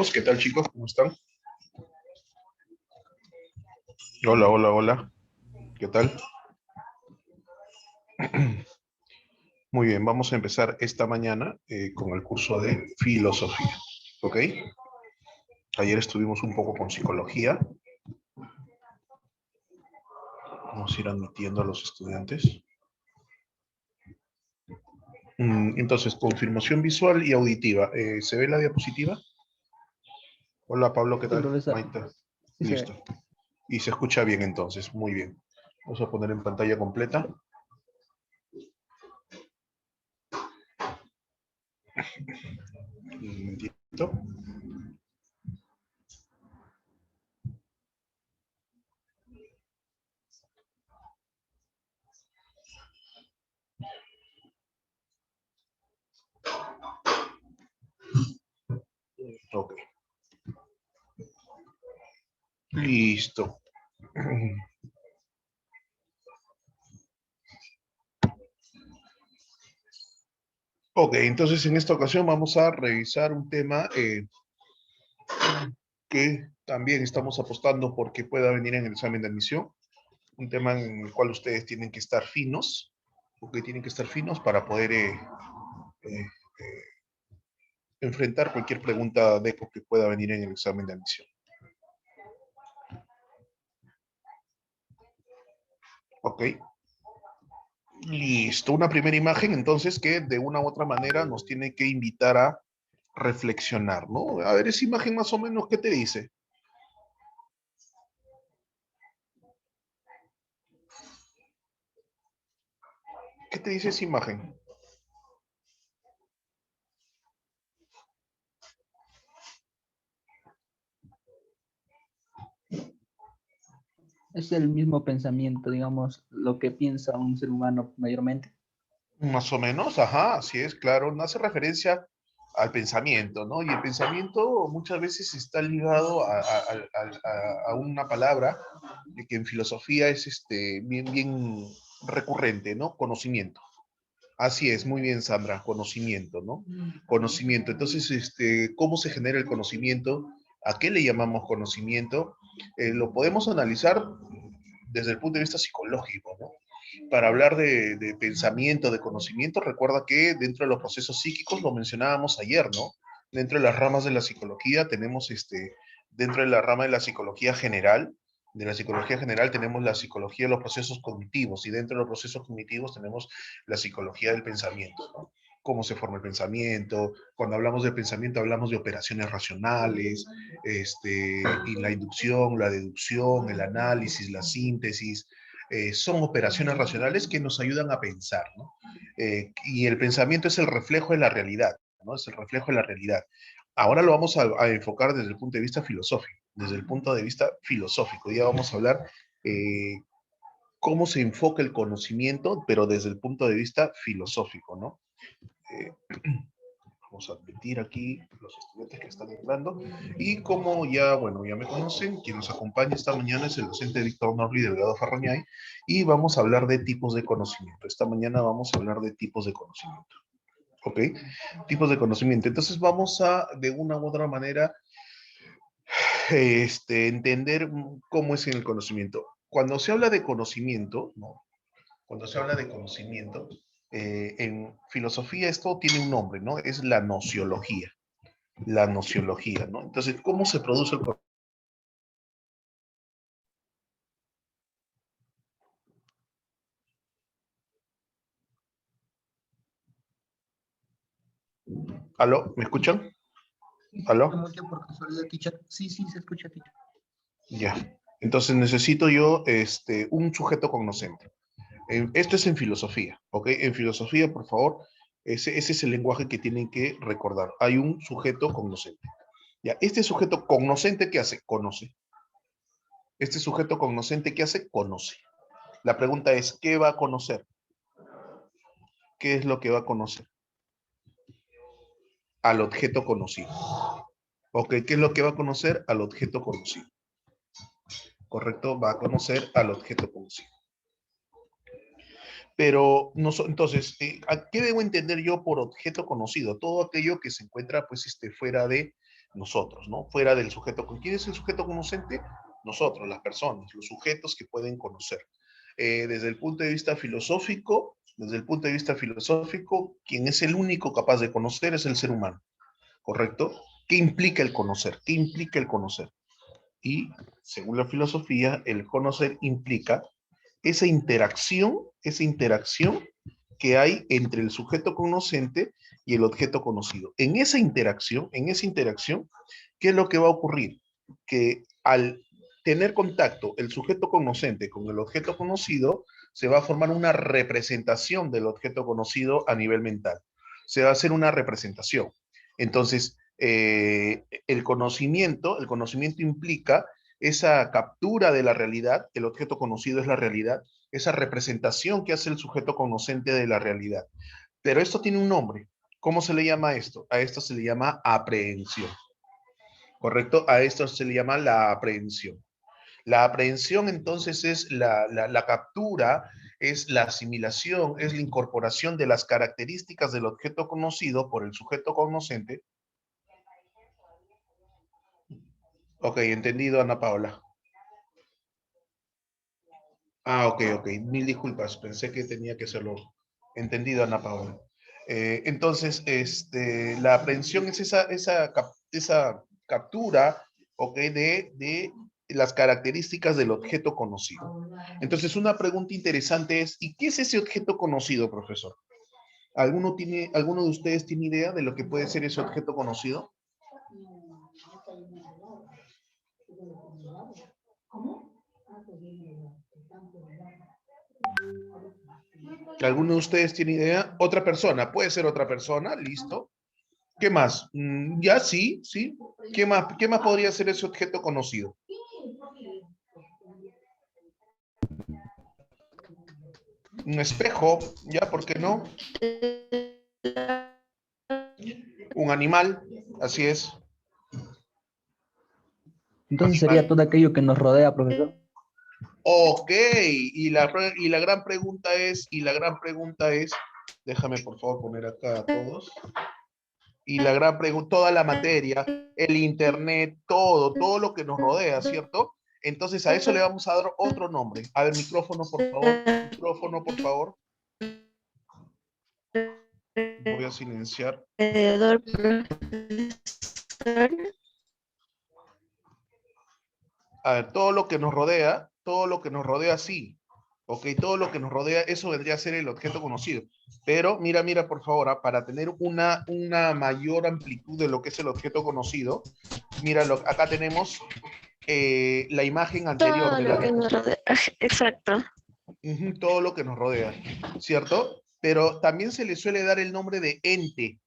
¿Qué tal, chicos? ¿Cómo están? Hola, hola, hola. ¿Qué tal? Muy bien, vamos a empezar esta mañana con el curso de filosofía. ¿Ok? Ayer estuvimos un poco con psicología. Vamos a ir admitiendo a los estudiantes. Entonces, confirmación visual y auditiva. ¿Se ve la diapositiva? Hola, Pablo, ¿qué Sí, tal? profesor. Maite. Sí se ve. Listo. Y se escucha bien entonces. Muy bien. Vamos a poner en pantalla completa. Un momentito. Ok. Listo. Ok, entonces en esta ocasión vamos a revisar un tema que también estamos apostando porque pueda venir en el examen de admisión, un tema en el cual ustedes tienen que estar finos, porque tienen que estar finos para poder eh, enfrentar cualquier pregunta de que pueda venir en el examen de admisión. Ok, listo. Una primera imagen entonces que de una u otra manera nos tiene que invitar a reflexionar, ¿no? A ver, esa imagen más o menos, ¿qué te dice? ¿Qué te dice esa imagen? Es el mismo pensamiento, digamos, lo que piensa un ser humano mayormente. Más o menos, ajá, así es, claro, no hace referencia al pensamiento, ¿no? Y el pensamiento muchas veces está ligado a una palabra que en filosofía es bien recurrente, ¿no? Conocimiento. Así es, muy bien, Sandra, conocimiento, ¿no? Conocimiento. Entonces, ¿cómo se genera el conocimiento? ¿A qué le llamamos conocimiento? Lo podemos analizar desde el punto de vista psicológico, ¿no? Para hablar de pensamiento, de conocimiento, recuerda que dentro de los procesos psíquicos, lo mencionábamos ayer, ¿no? Dentro de las ramas de la psicología tenemos, dentro de la rama de la psicología general, tenemos la psicología de los procesos cognitivos y dentro de los procesos cognitivos tenemos la psicología del pensamiento, ¿no? Cómo se forma el pensamiento. Cuando hablamos de pensamiento hablamos de operaciones racionales, y la inducción, la deducción, el análisis, la síntesis, son operaciones racionales que nos ayudan a pensar, ¿no? Y el pensamiento es el reflejo de la realidad, ¿no? Es el reflejo de la realidad. Ahora lo vamos a enfocar desde el punto de vista filosófico, desde el punto de vista filosófico. Ya vamos a hablar cómo se enfoca el conocimiento, pero desde el punto de vista filosófico, ¿no? Eh, Vamos a admitir aquí los estudiantes que están entrando. Y como ya, bueno, ya me conocen, quien nos acompaña esta mañana es el docente Víctor Norri Delgado Farrañay y vamos a hablar de tipos de conocimiento. Esta mañana vamos a hablar de tipos de conocimiento. ¿Ok? Tipos de conocimiento. Entonces vamos a, de una u otra manera, entender cómo es en el conocimiento. Cuando se habla de conocimiento, ¿no? Cuando se habla de conocimiento, en filosofía esto tiene un nombre, ¿no? Es la nociología. La nociología, ¿no? Entonces, ¿cómo se produce el conocimiento? ¿Aló? ¿Me escuchan? Sí, se ¿Aló? escucha mucho por casualidad, teacher. Sí, sí, se escucha, teacher. Ya. Entonces necesito yo un sujeto cognoscente. Esto es en filosofía, ¿ok? En filosofía, por favor, ese es el lenguaje que tienen que recordar. Hay un sujeto cognoscente. Ya, este sujeto cognoscente, ¿qué hace? Conoce. Este sujeto cognoscente, ¿qué hace? Conoce. La pregunta es, ¿qué va a conocer? ¿Qué es lo que va a conocer? Al objeto conocido. ¿Ok? ¿Qué es lo que va a conocer? Al objeto conocido. ¿Correcto? Va a conocer al objeto conocido. Pero, no, entonces, ¿a qué debo entender yo por objeto conocido? Todo aquello que se encuentra, pues, fuera de nosotros, ¿no? Fuera del sujeto. ¿Quién es el sujeto conocente? Nosotros, las personas, los sujetos que pueden conocer. Desde el punto de vista filosófico, quien es el único capaz de conocer es el ser humano, ¿correcto? ¿Qué implica el conocer? ¿Qué implica el conocer? Y según la filosofía, el conocer implica esa interacción que hay entre el sujeto conocente y el objeto conocido. En esa interacción, ¿qué es lo que va a ocurrir? Que al tener contacto el sujeto conocente con el objeto conocido, se va a formar una representación del objeto conocido a nivel mental. Se va a hacer una representación. Entonces, el conocimiento implica esa captura de la realidad, el objeto conocido es la realidad, esa representación que hace el sujeto conocente de la realidad. Pero esto tiene un nombre. ¿Cómo se le llama a esto? A esto se le llama aprehensión. ¿Correcto? A esto se le llama la aprehensión. La aprehensión entonces es la captura, es la asimilación, es la incorporación de las características del objeto conocido por el sujeto conocente. Ok, entendido, Ana Paola. Ah, ok. Mil disculpas. Pensé que tenía que hacerlo. Entendido, Ana Paola. Entonces, la aprehensión es esa captura, ok, de las características del objeto conocido. Entonces, una pregunta interesante es, ¿y qué es ese objeto conocido, profesor? ¿Alguno de ustedes tiene idea de lo que puede ser ese objeto conocido? ¿Alguno de ustedes tiene idea? Otra persona, puede ser otra persona, listo. ¿Qué más? Ya, sí. ¿Qué más podría ser ese objeto conocido? Un espejo, ¿ya? ¿Por qué no? Un animal, así es. Entonces sería todo aquello que nos rodea, profesor. Ok, y la gran pregunta es, déjame por favor poner acá a todos. Y la gran pregunta, toda la materia, el internet, todo lo que nos rodea, ¿cierto? Entonces a eso le vamos a dar otro nombre. A ver, micrófono, por favor. Voy a silenciar. A ver, todo lo que nos rodea, sí. Ok, todo lo que nos rodea, eso vendría a ser el objeto conocido. Pero mira, por favor, para tener una mayor amplitud de lo que es el objeto conocido, mira, acá tenemos la imagen anterior Todo de lo que nos rodea. Exacto. todo lo que nos rodea, ¿cierto? Pero también se le suele dar el nombre de ente,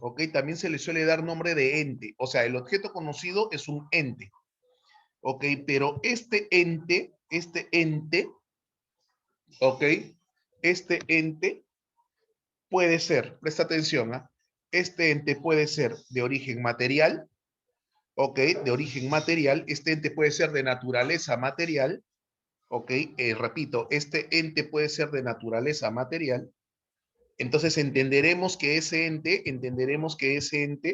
¿ok? También se le suele dar nombre de ente. O sea, el objeto conocido es un ente, ¿ok? Pero este ente, ¿ok? Este ente puede ser, presta atención, ¿ah? Este ente puede ser de origen material, ¿ok? De origen material. Este ente puede ser de naturaleza material, ¿ok? Repito, este ente puede ser de naturaleza material. Entonces entenderemos que ese ente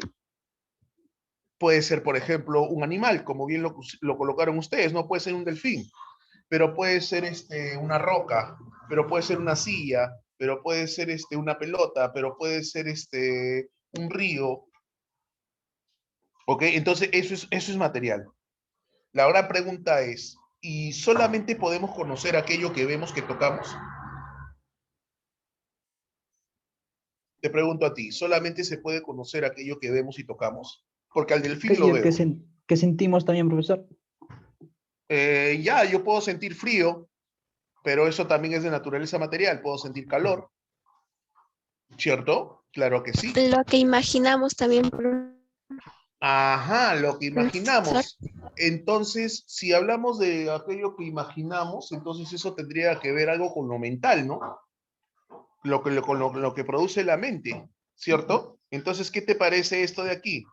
puede ser, por ejemplo, un animal, como bien lo colocaron ustedes, no puede ser un delfín, pero puede ser una roca, pero puede ser una silla, pero puede ser una pelota, pero puede ser un río. ¿Ok? Entonces eso es material. La gran pregunta es, ¿y solamente podemos conocer aquello que vemos, que tocamos? Te pregunto a ti, ¿solamente se puede conocer aquello que vemos y tocamos? Porque al delfín lo Aquello veo. que sentimos también, profesor. Ya, yo puedo sentir frío, pero eso también es de naturaleza material. Puedo sentir calor, ¿cierto? Claro que sí. Lo que imaginamos también. Ajá, lo que Profesor. imaginamos. Entonces, si hablamos de aquello que imaginamos, entonces eso tendría que ver algo con lo mental, ¿no? Con lo que produce la mente, ¿cierto? Entonces, ¿qué te parece esto de aquí?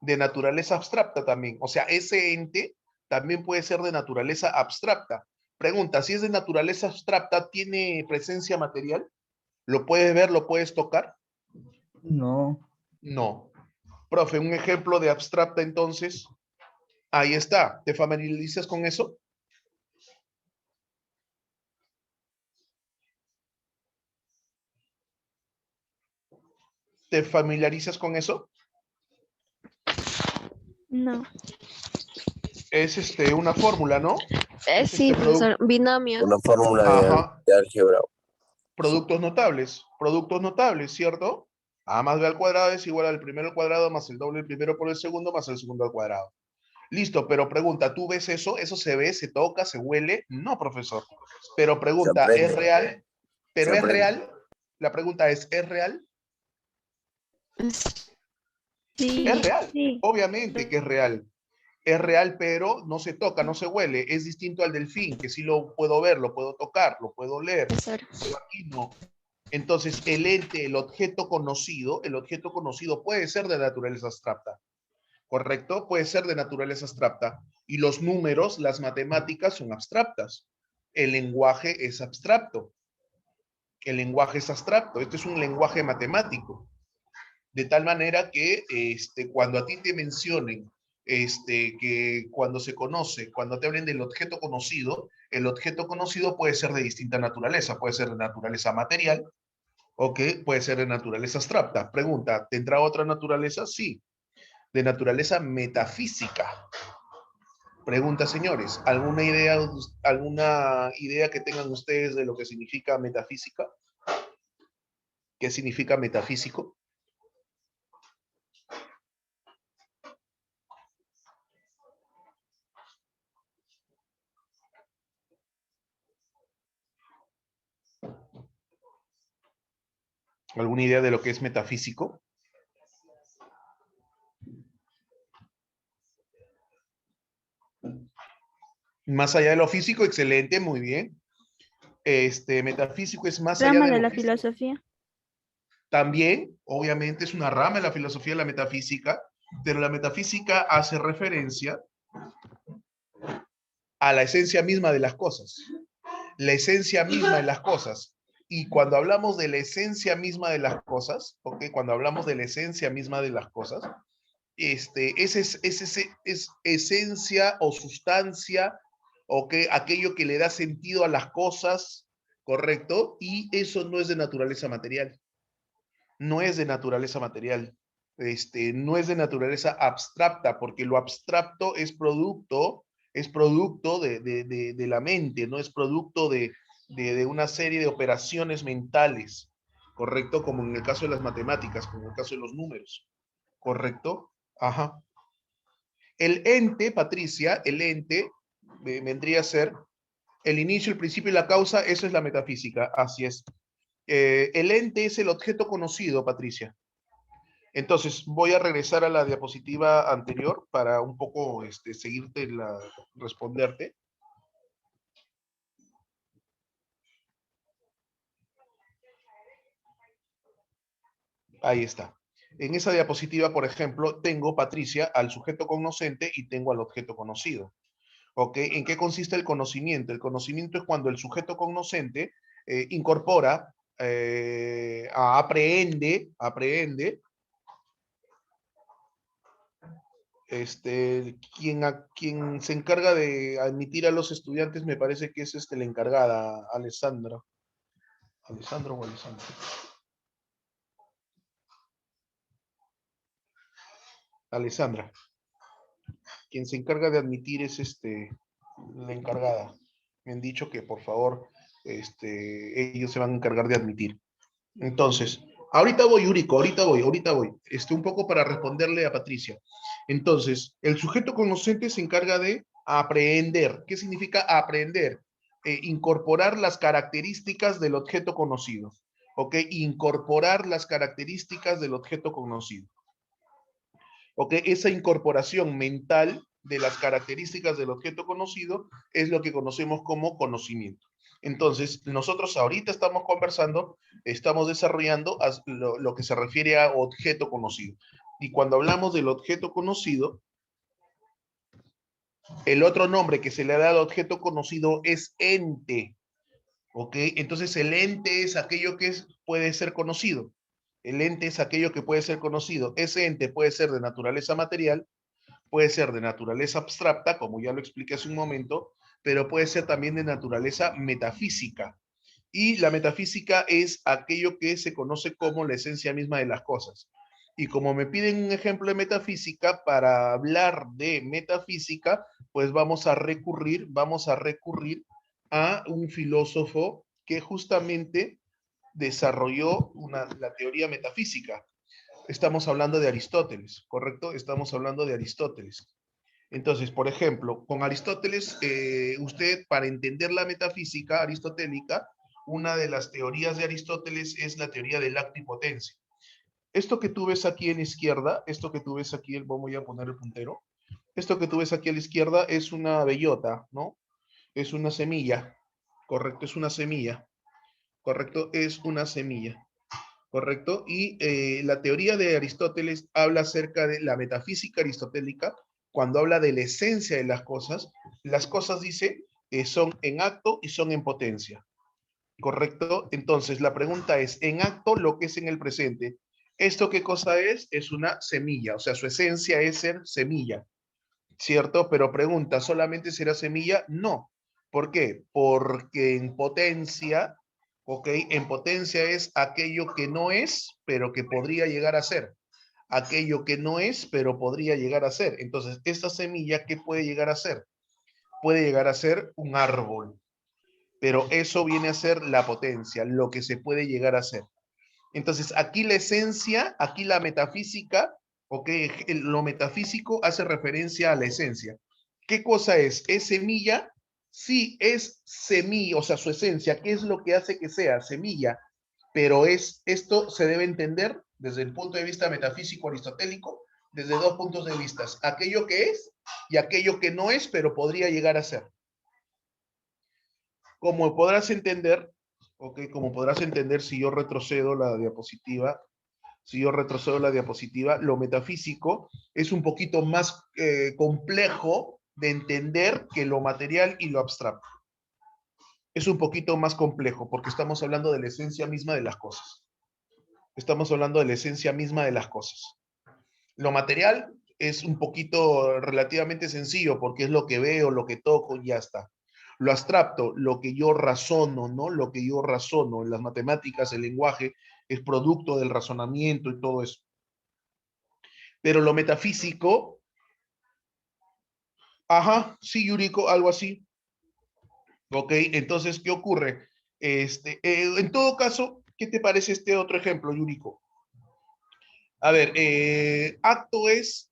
De naturaleza abstracta también. O sea, ese ente también puede ser de naturaleza abstracta. Pregunta, si es de naturaleza abstracta, ¿tiene presencia material? ¿Lo puedes ver, lo puedes tocar? No. No. Profe, un ejemplo de abstracta entonces. Ahí está. ¿Te familiarizas con eso? ¿Te familiarizas con eso? No. Es una fórmula, ¿no? Es Sí, profesor, binomio. Una fórmula Ajá. de álgebra. Productos notables, ¿cierto? A más b al cuadrado es igual al primero al cuadrado más el doble del primero por el segundo más el segundo al cuadrado. Listo, pero pregunta, ¿tú ves eso? ¿Eso se ve, se toca, se huele? No, profesor. Pero pregunta, Se aprende. ¿es real? ¿Pero Se es aprende. real? La pregunta ¿es real? Sí. Es real. Sí. Obviamente que es real. Es real, pero no se toca, no se huele. Es distinto al delfín, que sí lo puedo ver, lo puedo tocar, lo puedo leer. Profesor. Pero aquí no. Entonces, el ente, el objeto conocido puede ser de naturaleza abstracta. ¿Correcto? Puede ser de naturaleza abstracta. Y los números, las matemáticas son abstractas. El lenguaje es abstracto. El lenguaje es abstracto. Este es un lenguaje matemático. De tal manera que cuando a ti te mencionen que cuando se conoce, cuando te hablen del objeto conocido, el objeto conocido puede ser de distinta naturaleza. Puede ser de naturaleza material, ¿ok? Puede ser de naturaleza abstracta. Pregunta, ¿tendrá otra naturaleza? Sí, de naturaleza metafísica. Pregunta, señores, ¿alguna idea que tengan ustedes de lo que significa metafísica? ¿Qué significa metafísico? ¿Alguna idea de lo que es metafísico? Más allá de lo físico, excelente, muy bien. Metafísico es más allá Rama de de lo la físico. filosofía. También, obviamente, es una rama de la filosofía, la metafísica, pero la metafísica hace referencia a la esencia misma de las cosas. La esencia misma de las cosas. Y cuando hablamos de la esencia misma de las cosas, ¿ok? Cuando hablamos de la esencia misma de las cosas, es esencia o sustancia, ¿ok? Aquello que le da sentido a las cosas, ¿correcto? Y eso no es de naturaleza material. No es de naturaleza material. No es de naturaleza abstracta, porque lo abstracto es producto de la mente, no es producto de una serie de operaciones mentales, ¿correcto? Como en el caso de las matemáticas, como en el caso de los números, ¿correcto? Ajá. El ente, Patricia, el ente vendría a ser el inicio, el principio y la causa, eso es la metafísica, así es. El ente es el objeto conocido, Patricia. Entonces, voy a regresar a la diapositiva anterior para un poco responderte. Ahí está. En esa diapositiva, por ejemplo, tengo, Patricia, al sujeto cognoscente y tengo al objeto conocido. ¿Ok? ¿En qué consiste el conocimiento? El conocimiento es cuando el sujeto cognoscente incorpora, aprehende, quien se encarga de admitir a los estudiantes, me parece que es la encargada, Alessandra. ¿Alessandro o Alessandro? Alessandra. Quien se encarga de admitir es la encargada. Me han dicho que por favor ellos se van a encargar de admitir. Entonces, ahorita voy, Yuriko, ahorita voy. Un poco para responderle a Patricia. Entonces, el sujeto conocente se encarga de aprehender. ¿Qué significa aprender? Incorporar las características del objeto conocido. ¿Ok? Incorporar las características del objeto conocido. ¿Ok? Esa incorporación mental de las características del objeto conocido es lo que conocemos como conocimiento. Entonces, nosotros ahorita estamos conversando, estamos desarrollando lo que se refiere a objeto conocido. Y cuando hablamos del objeto conocido, el otro nombre que se le da al objeto conocido es ente. ¿Ok? Entonces, el ente es aquello que puede ser conocido. El ente es aquello que puede ser conocido. Ese ente puede ser de naturaleza material, puede ser de naturaleza abstracta, como ya lo expliqué hace un momento, pero puede ser también de naturaleza metafísica. Y la metafísica es aquello que se conoce como la esencia misma de las cosas. Y como me piden un ejemplo de metafísica, para hablar de metafísica, pues vamos a recurrir a un filósofo que justamente desarrolló la teoría metafísica. Estamos hablando de Aristóteles, ¿correcto? Estamos hablando de Aristóteles. Entonces, por ejemplo, con Aristóteles, usted para entender la metafísica aristotélica, una de las teorías de Aristóteles es la teoría del acto y potencia. Esto que tú ves aquí en la izquierda, esto que tú ves aquí, voy a poner el puntero, esto que tú ves aquí a la izquierda es una bellota, ¿no? Es una semilla, correcto, es una semilla, correcto, es una semilla, correcto. Y la teoría de Aristóteles habla acerca de la metafísica aristotélica, cuando habla de la esencia de las cosas dice, son en acto y son en potencia. ¿Correcto? Entonces, la pregunta es, en acto, lo que es en el presente. ¿Esto qué cosa es? Es una semilla, o sea, su esencia es ser semilla, ¿cierto? Pero pregunta, ¿solamente será semilla? No. ¿Por qué? Porque en potencia, ¿ok? En potencia es aquello que no es, pero que podría llegar a ser. Aquello que no es, pero podría llegar a ser. Entonces, esta semilla, ¿qué puede llegar a ser? Puede llegar a ser un árbol, pero eso viene a ser la potencia, lo que se puede llegar a ser. Entonces, aquí la esencia, aquí la metafísica, ok, lo metafísico hace referencia a la esencia. ¿Qué cosa es? ¿Es semilla? Sí, es semilla, o sea, su esencia, ¿qué es lo que hace que sea semilla? Pero esto se debe entender desde el punto de vista metafísico aristotélico, desde dos puntos de vista, aquello que es y aquello que no es, pero podría llegar a ser. Como podrás entender, ok, como podrás entender si yo retrocedo la diapositiva, lo metafísico es un poquito más complejo de entender que lo material y lo abstracto. Es un poquito más complejo porque estamos hablando de la esencia misma de las cosas. Estamos hablando de la esencia misma de las cosas. Lo material es un poquito relativamente sencillo porque es lo que veo, lo que toco y ya está. Lo abstracto, lo que yo razono, ¿no? Lo que yo razono en las matemáticas, el lenguaje es producto del razonamiento y todo eso. Pero lo metafísico, ajá, sí, Yuriko, algo así. Ok, entonces, ¿qué ocurre? En todo caso, ¿qué te parece este otro ejemplo, Yuriko? A ver, acto es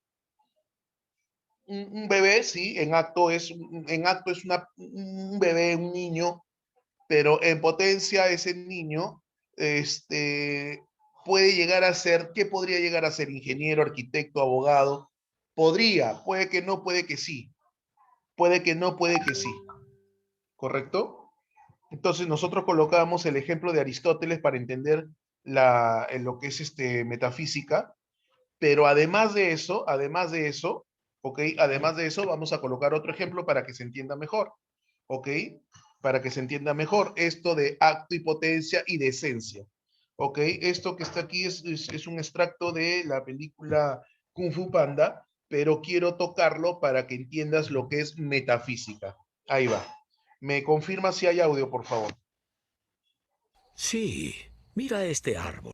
un bebé, sí, en acto es un bebé, un niño, pero en potencia ese niño puede llegar a ser, ¿qué podría llegar a ser? Ingeniero, arquitecto, abogado. Podría, puede que no, puede que sí. Puede que no, puede que sí. ¿Correcto? Entonces nosotros colocamos el ejemplo de Aristóteles para entender lo que es metafísica, pero además de eso, ¿ok? Además de eso, vamos a colocar otro ejemplo para que se entienda mejor, ¿ok? Para que se entienda mejor esto de acto y potencia y de esencia, ¿ok? Esto que está aquí es un extracto de la película Kung Fu Panda, pero quiero tocarlo para que entiendas lo que es metafísica. Ahí va. ¿Me confirma si hay audio, por favor? Sí, mira este árbol.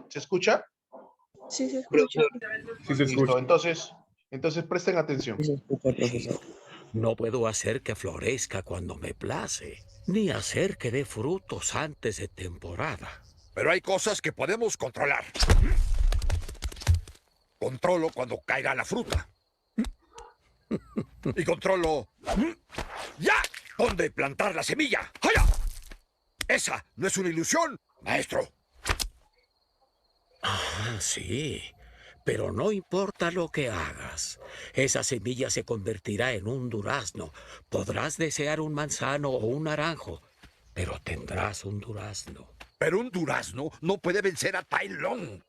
¿Se escucha? Sí se escucha. Sí se escucha. Listo, entonces presten atención. Sí se escucha, profesor. No puedo hacer que florezca cuando me place, ni hacer que dé frutos antes de temporada. Pero hay cosas que podemos controlar. Controlo cuando caiga la fruta. Y controlo... ¡Ya! ¿Dónde plantar la semilla? ¡Haya! Esa no es una ilusión, maestro. Ah, sí, pero no importa lo que hagas. Esa semilla se convertirá en un durazno. Podrás desear un manzano o un naranjo, pero tendrás un durazno. Pero un durazno no puede vencer a Tai Lung.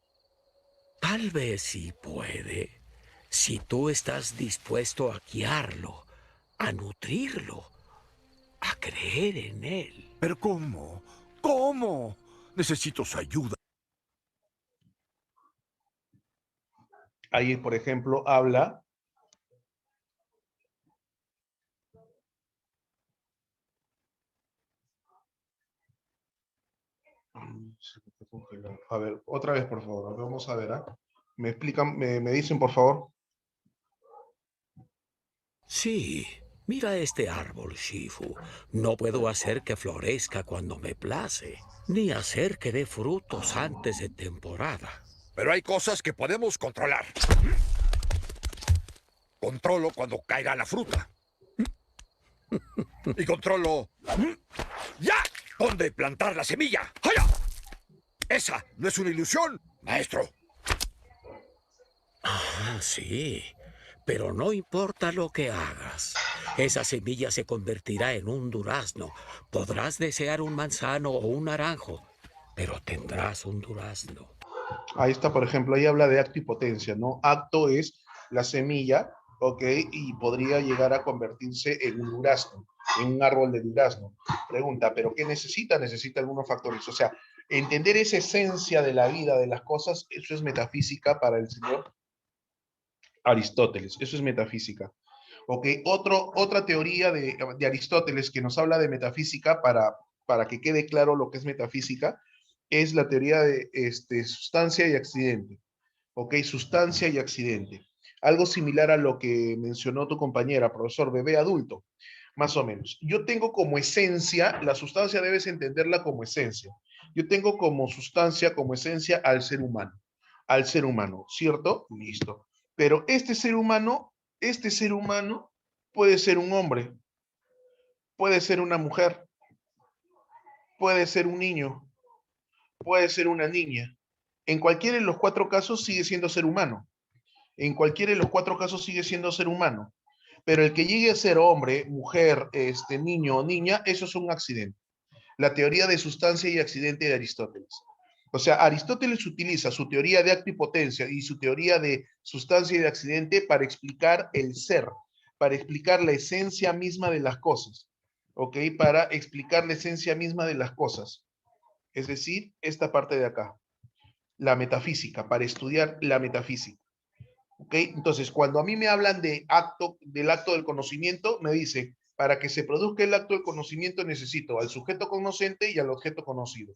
Tal vez sí puede, si tú estás dispuesto a guiarlo, a nutrirlo, a creer en él. ¿Pero cómo? ¿Cómo? Necesito su ayuda. Ahí, por ejemplo, habla a ver, otra vez, por favor. Vamos a ver, ¿ah? Me explican, me dicen, por favor. Sí, mira este árbol, Shifu. No puedo hacer que florezca cuando me place, ni hacer que dé frutos antes de temporada. Pero hay cosas que podemos controlar. Controlo cuando caiga la fruta. Y controlo... ¡Ya! ¿Dónde plantar la semilla? ¡Haya! Esa no es una ilusión, maestro. Ah, sí, pero no importa lo que hagas. Esa semilla se convertirá en un durazno. Podrás desear un manzano o un naranjo, pero tendrás un durazno. Ahí está, por ejemplo, ahí habla de acto y potencia, ¿no? Acto es la semilla, ¿ok? Y podría llegar a convertirse en un durazno, en un árbol de durazno. Pregunta, ¿pero qué necesita? Necesita algunos factores. O sea, entender esa esencia de la vida, de las cosas, eso es metafísica para el señor Aristóteles. Eso es metafísica. ¿Ok? Otra teoría de Aristóteles que nos habla de metafísica para que quede claro lo que es metafísica, es la teoría de sustancia y accidente. ¿Ok? Sustancia y accidente. Algo similar a lo que mencionó tu compañera, profesor, bebé adulto, más o menos. Yo tengo como esencia, la sustancia debes entenderla como esencia. Yo tengo como sustancia, como esencia al ser humano, ¿cierto? Listo. Pero este ser humano puede ser un hombre, puede ser una mujer, puede ser un niño, puede ser una niña. En cualquiera de los cuatro casos sigue siendo ser humano. En cualquiera de los cuatro casos sigue siendo ser humano. Pero el que llegue a ser hombre, mujer, niño o niña, eso es un accidente. La teoría de sustancia y accidente de Aristóteles. O sea, Aristóteles utiliza su teoría de acto y potencia y su teoría de sustancia y de accidente para explicar el ser, para explicar la esencia misma de las cosas. ¿Ok? Para explicar la esencia misma de las cosas. Es decir, esta parte de acá, la metafísica, para estudiar la metafísica. ¿Ok? Entonces, cuando a mí me hablan del acto del conocimiento, me dice, para que se produzca el acto del conocimiento necesito al sujeto conocente y al objeto conocido.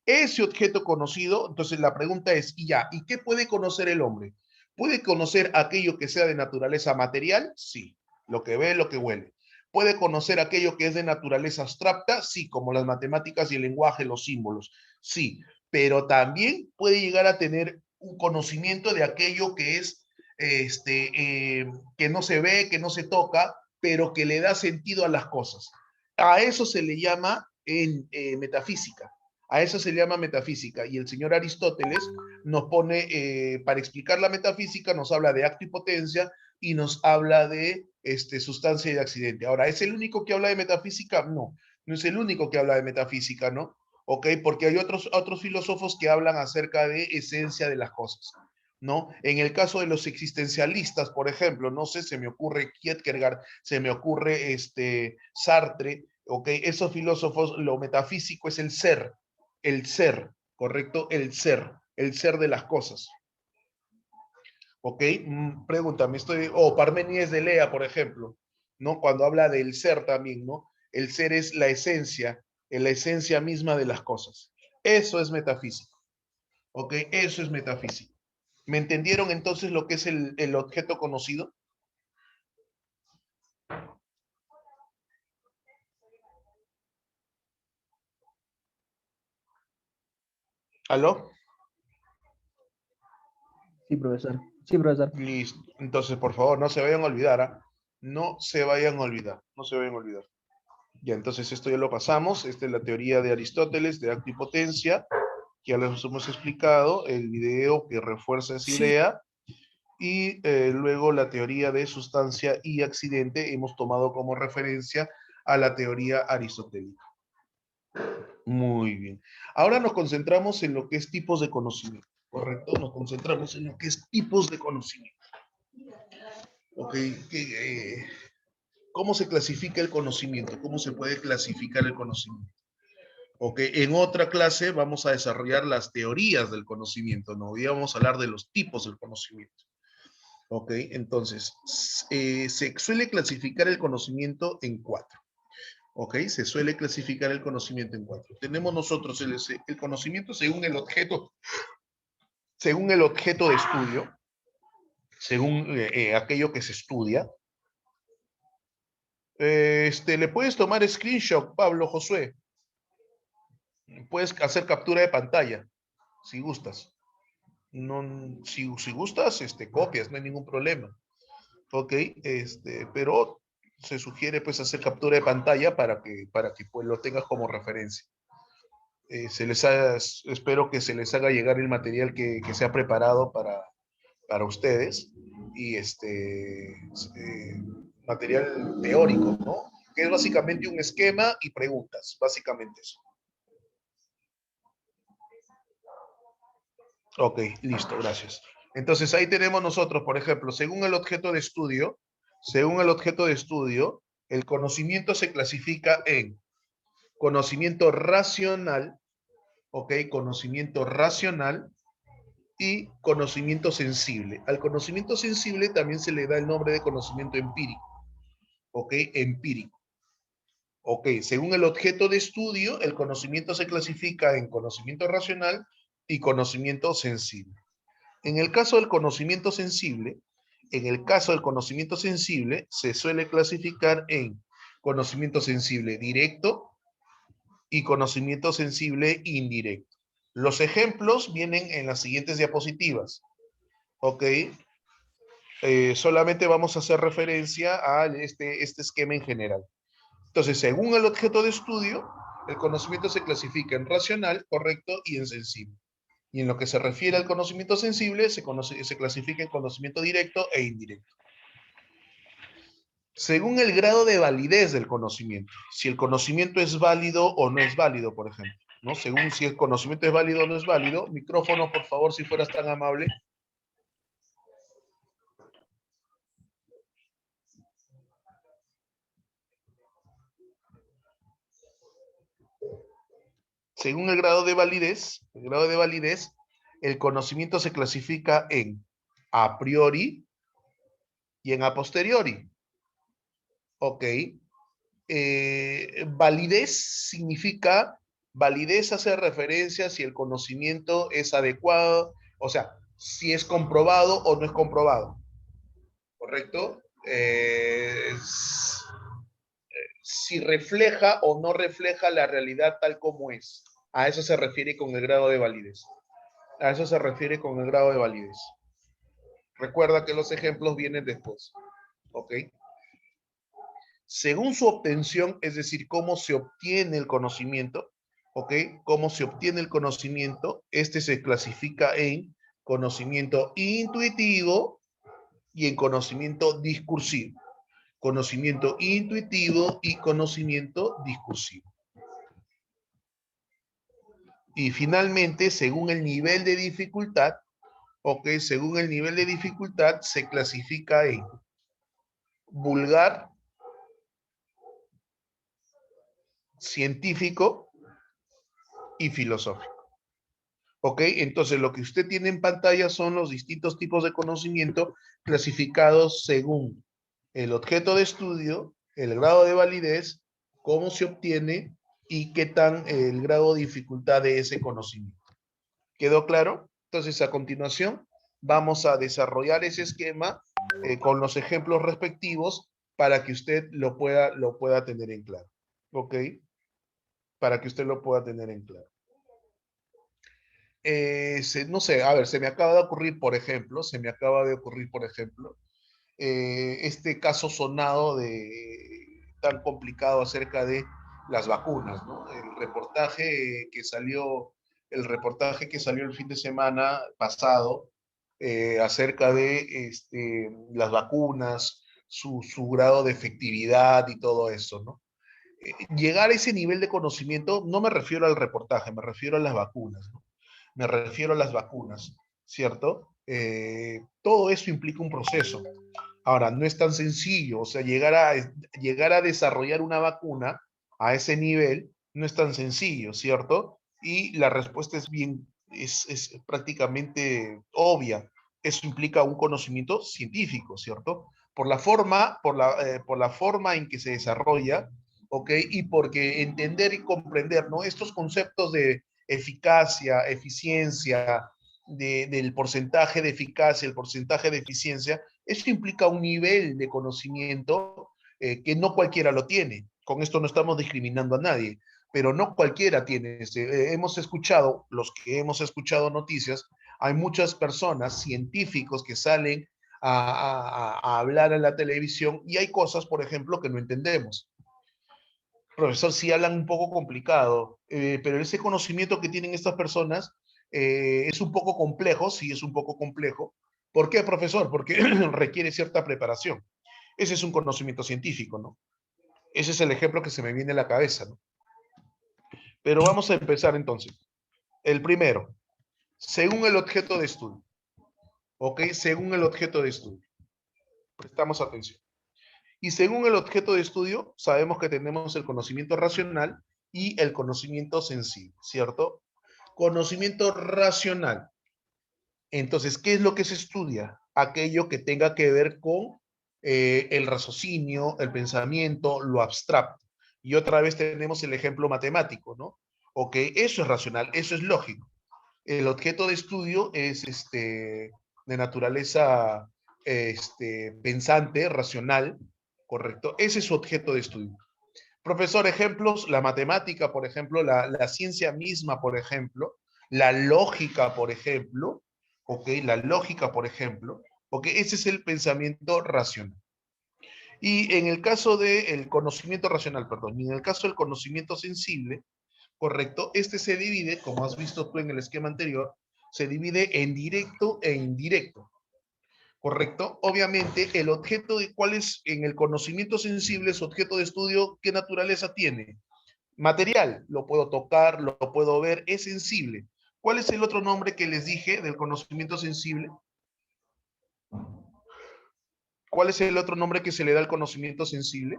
Ese objeto conocido, entonces la pregunta es, ¿y qué puede conocer el hombre? ¿Puede conocer aquello que sea de naturaleza material? Sí, lo que ve, lo que huele. ¿Puede conocer aquello que es de naturaleza abstracta? Sí, como las matemáticas y el lenguaje, los símbolos. Sí, pero también puede llegar a tener un conocimiento de aquello que es que no se ve, que no se toca, pero que le da sentido a las cosas. A eso se le llama metafísica. A eso se le llama metafísica. Y el señor Aristóteles nos pone, para explicar la metafísica, nos habla de acto y potencia y nos habla de sustancia y de accidente. Ahora, ¿es el único que habla de metafísica? No, no es el único que habla de metafísica, ¿no? ¿Ok? Porque hay otros filósofos que hablan acerca de esencia de las cosas. ¿No? En el caso de los existencialistas, por ejemplo, no sé, se me ocurre Kierkegaard, se me ocurre Sartre, ¿ok? Esos filósofos, lo metafísico es el ser, ¿correcto? El ser de las cosas. ¿Ok? Pregúntame, Parménides de Lea, por ejemplo, ¿no? Cuando habla del ser también, ¿no? El ser es la esencia misma de las cosas. Eso es metafísico, ¿ok? Eso es metafísico. ¿Me entendieron entonces lo que es el objeto conocido? ¿Aló? Sí, profesor. Sí, profesor. Listo. Entonces, por favor, no se vayan a olvidar, ¿ah? No se vayan a olvidar, no se vayan a olvidar. Ya, entonces esto ya lo pasamos. Esta es la teoría de Aristóteles de acto y potencia. Ya les hemos explicado el video que refuerza esa idea. Y luego la teoría de sustancia y accidente hemos tomado como referencia a la teoría aristotélica. Muy bien. Ahora nos concentramos en lo que es tipos de conocimiento, ¿correcto? Nos concentramos en lo que es tipos de conocimiento. Ok, ¿cómo se clasifica el conocimiento? ¿Cómo se puede clasificar el conocimiento? Ok, en otra clase vamos a desarrollar las teorías del conocimiento, ¿no? Hoy vamos a hablar de los tipos del conocimiento. Ok, entonces, se suele clasificar el conocimiento en 4. Ok, se suele clasificar el conocimiento en 4. Tenemos nosotros el conocimiento según el objeto de estudio, según aquello que se estudia. Le puedes tomar screenshot, Pablo, Josué. Puedes hacer captura de pantalla, si gustas. No, si gustas, copias, no hay ningún problema. Ok, pero se sugiere pues hacer captura de pantalla para que pues lo tengas como referencia. Espero que se les haga llegar el material que se ha preparado para ustedes y material teórico, ¿no? Que es básicamente un esquema y preguntas, básicamente eso. Ok, listo, gracias. Entonces ahí tenemos nosotros, por ejemplo, según el objeto de estudio, el conocimiento se clasifica en conocimiento racional, ok, conocimiento racional y conocimiento sensible. Al conocimiento sensible también se le da el nombre de conocimiento empírico, ok, empírico. Ok, según el objeto de estudio, el conocimiento se clasifica en conocimiento racional y conocimiento sensible. En el caso del conocimiento sensible, se suele clasificar en conocimiento sensible directo y conocimiento sensible indirecto. Los ejemplos vienen en las siguientes diapositivas. Ok. Solamente vamos a hacer referencia a este esquema en general. Entonces, según el objeto de estudio, el conocimiento se clasifica en racional, correcto y en sensible. Y en lo que se refiere al conocimiento sensible, se clasifica en conocimiento directo e indirecto. Según el grado de validez del conocimiento, si el conocimiento es válido o no es válido, por ejemplo, ¿no? Según si el conocimiento es válido o no es válido, micrófono, por favor, si fueras tan amable. Según el grado de validez, el conocimiento se clasifica en a priori y en a posteriori. Ok. Validez hace referencia a si el conocimiento es adecuado, o sea, si es comprobado o no es comprobado. ¿Correcto? Si refleja o no refleja la realidad tal como es. A eso se refiere con el grado de validez. Recuerda que los ejemplos vienen después. ¿Ok? Según su obtención, es decir, cómo se obtiene el conocimiento, ¿ok? Cómo se obtiene el conocimiento, se clasifica en conocimiento intuitivo y en conocimiento discursivo. Conocimiento intuitivo y conocimiento discursivo. Y finalmente, según el nivel de dificultad, ¿ok? Según el nivel de dificultad se clasifica en vulgar, científico y filosófico. ¿Ok? Entonces, lo que usted tiene en pantalla son los distintos tipos de conocimiento clasificados según el objeto de estudio, el grado de validez, cómo se obtiene y qué tan el grado de dificultad de ese conocimiento. ¿Quedó claro? Entonces, a continuación, vamos a desarrollar ese esquema con los ejemplos respectivos para que usted lo pueda tener en claro. ¿Ok? Para que usted lo pueda tener en claro. No sé, a ver, se me acaba de ocurrir, por ejemplo, este caso sonado tan complicado acerca de las vacunas, ¿no? El reportaje que salió el fin de semana pasado acerca de las vacunas, su grado de efectividad y todo eso, ¿no? Llegar a ese nivel de conocimiento, no me refiero al reportaje, me refiero a las vacunas, ¿no? Me refiero a las vacunas, ¿cierto? Todo eso implica un proceso. Ahora, no es tan sencillo, o sea, llegar a desarrollar una vacuna a ese nivel no es tan sencillo, ¿cierto? Y la respuesta es prácticamente obvia. Eso implica un conocimiento científico, ¿cierto? Por la forma en que se desarrolla, ¿ok? Y porque entender y comprender, ¿no? Estos conceptos de eficacia, eficiencia, del porcentaje de eficacia, el porcentaje de eficiencia, eso implica un nivel de conocimiento que no cualquiera lo tiene. Con esto no estamos discriminando a nadie, pero no cualquiera tiene. Hemos escuchado, los que hemos escuchado noticias, hay muchas personas, científicos, que salen a hablar en la televisión y hay cosas, por ejemplo, que no entendemos. Profesor, sí hablan un poco complicado, pero ese conocimiento que tienen estas personas es un poco complejo, sí es un poco complejo. ¿Por qué, profesor? Porque requiere cierta preparación. Ese es un conocimiento científico, ¿no? Ese es el ejemplo que se me viene a la cabeza, ¿no? Pero vamos a empezar entonces. El primero, según el objeto de estudio. ¿Ok? Según el objeto de estudio. Prestamos atención. Y según el objeto de estudio, sabemos que tenemos el conocimiento racional y el conocimiento sensible, ¿cierto? Conocimiento racional. Entonces, ¿qué es lo que se estudia? Aquello que tenga que ver con el raciocinio, el pensamiento, lo abstracto. Y otra vez tenemos el ejemplo matemático, ¿no? Ok, eso es racional, eso es lógico. El objeto de estudio es de naturaleza pensante, racional, ¿correcto? Ese es su objeto de estudio. Profesor, ejemplos, la matemática, por ejemplo, la ciencia misma, por ejemplo, la lógica, por ejemplo, ¿ok? La lógica, por ejemplo, ¿ok? Ese es el pensamiento racional. Y en el caso del conocimiento racional, perdón, y en el caso del conocimiento sensible, ¿correcto? Este se divide, como has visto tú en el esquema anterior, se divide en directo e indirecto. ¿Correcto? Obviamente, el objeto de cuál es en el conocimiento sensible, su objeto de estudio, ¿qué naturaleza tiene? Material, lo puedo tocar, lo puedo ver, es sensible. ¿Cuál es el otro nombre que les dije del conocimiento sensible? ¿Cuál es el otro nombre que se le da al conocimiento sensible?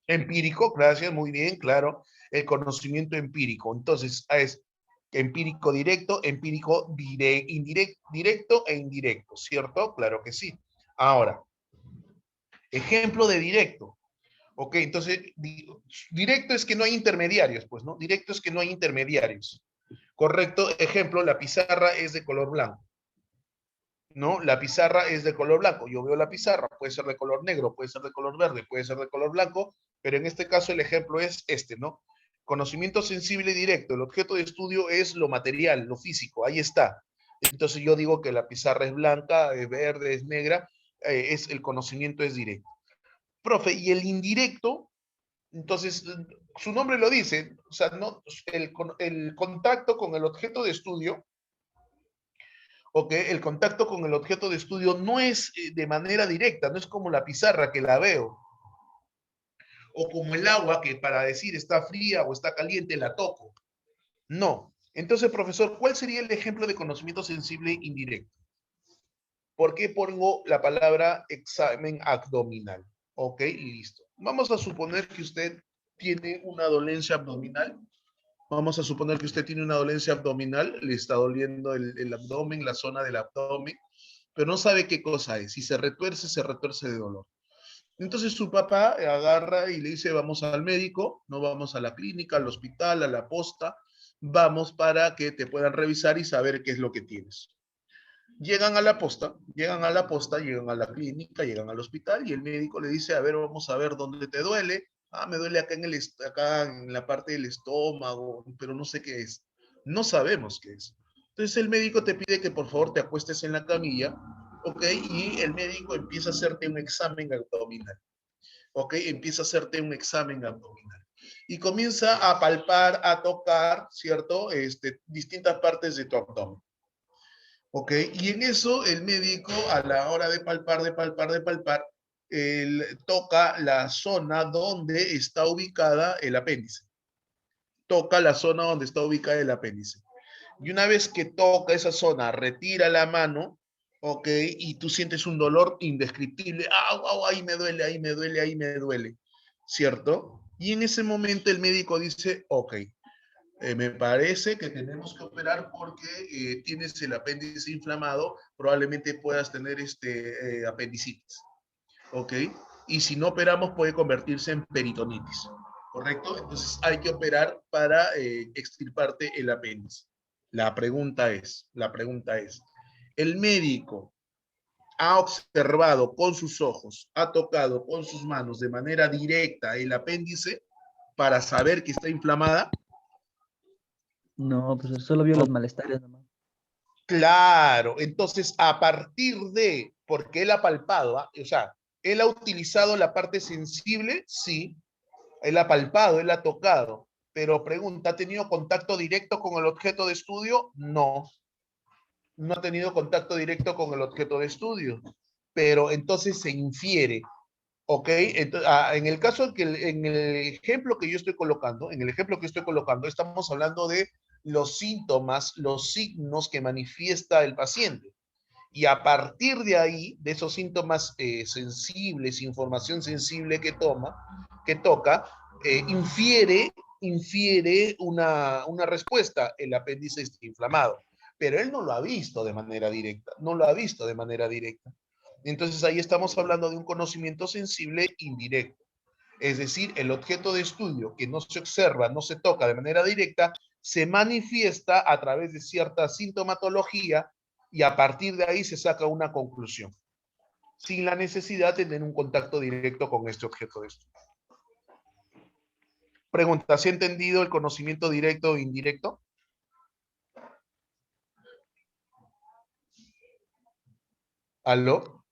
Empírico, gracias, muy bien, claro. El conocimiento empírico. Entonces, es empírico directo, empírico directo e indirecto, ¿cierto? Claro que sí. Ahora, ejemplo de directo. Ok, entonces, directo es que no hay intermediarios, pues, ¿no? Directo es que no hay intermediarios. Correcto, ejemplo, la pizarra es de color blanco. ¿No? La pizarra es de color blanco. Yo veo la pizarra, puede ser de color negro, puede ser de color verde, puede ser de color blanco, pero en este caso el ejemplo es ¿no? Conocimiento sensible y directo. El objeto de estudio es lo material, lo físico, ahí está. Entonces yo digo que la pizarra es blanca, es verde, es negra, el conocimiento es directo. Profe, ¿y el indirecto? Entonces, su nombre lo dice, o sea, no, el contacto con el objeto de estudio, ¿ok? El contacto con el objeto de estudio no es de manera directa, no es como la pizarra que la veo, o como el agua que para decir está fría o está caliente la toco. No. Entonces, profesor, ¿cuál sería el ejemplo de conocimiento sensible indirecto? ¿Por qué pongo la palabra examen abdominal? Ok, listo. Vamos a suponer que usted tiene una dolencia abdominal. Vamos a suponer que usted tiene una dolencia abdominal, le está doliendo el abdomen, la zona del abdomen, pero no sabe qué cosa es. Si se retuerce de dolor. Entonces su papá agarra y le dice, vamos al médico, no vamos a la clínica, al hospital, a la posta, vamos para que te puedan revisar y saber qué es lo que tienes. Llegan a la posta, llegan a la clínica, llegan al hospital y el médico le dice, a ver, vamos a ver dónde te duele. Ah, me duele acá en la parte del estómago, pero no sé qué es. No sabemos qué es. Entonces el médico te pide que por favor te acuestes en la camilla, ¿ok? Y el médico empieza a hacerte un examen abdominal, ¿ok? Empieza a hacerte un examen abdominal. Y comienza a palpar, a tocar, ¿cierto? Distintas partes de tu abdomen. ¿Ok? Y en eso el médico a la hora de palpar, él toca la zona donde está ubicada el apéndice. Toca la zona donde está ubicada el apéndice. Y una vez que toca esa zona, retira la mano, ¿ok? Y tú sientes un dolor indescriptible. ¡Au, au, ahí me duele, ahí me duele, ahí me duele! ¿cierto? Y en ese momento el médico dice, ok, me parece que tenemos que operar porque tienes el apéndice inflamado, probablemente puedas tener apendicitis, ¿ok? Y si no operamos puede convertirse en peritonitis, ¿correcto? Entonces hay que operar para extirparte el apéndice. La pregunta es, ¿el médico ha observado con sus ojos, ha tocado con sus manos de manera directa el apéndice para saber que está inflamada? No, pues solo vio los malestares nomás. Claro, entonces a partir de, porque él ha palpado, ¿ah? O sea, él ha utilizado la parte sensible, sí, él ha palpado, él ha tocado, pero pregunta, ¿ha tenido contacto directo con el objeto de estudio? No, no ha tenido contacto directo con el objeto de estudio, pero entonces se infiere, ¿ok? Entonces, en el caso que en el ejemplo que yo estoy colocando, estamos hablando de los síntomas, los signos que manifiesta el paciente. Y a partir de ahí, de esos síntomas sensibles, información sensible que toca, infiere una respuesta, el apéndice está inflamado. Pero él no lo ha visto de manera directa, no lo ha visto de manera directa. Entonces ahí estamos hablando de un conocimiento sensible indirecto. Es decir, el objeto de estudio que no se observa, no se toca de manera directa, se manifiesta a través de cierta sintomatología y a partir de ahí se saca una conclusión, sin la necesidad de tener un contacto directo con este objeto de estudio. Pregunta, ¿se ha entendido el conocimiento directo e indirecto? ¿Aló?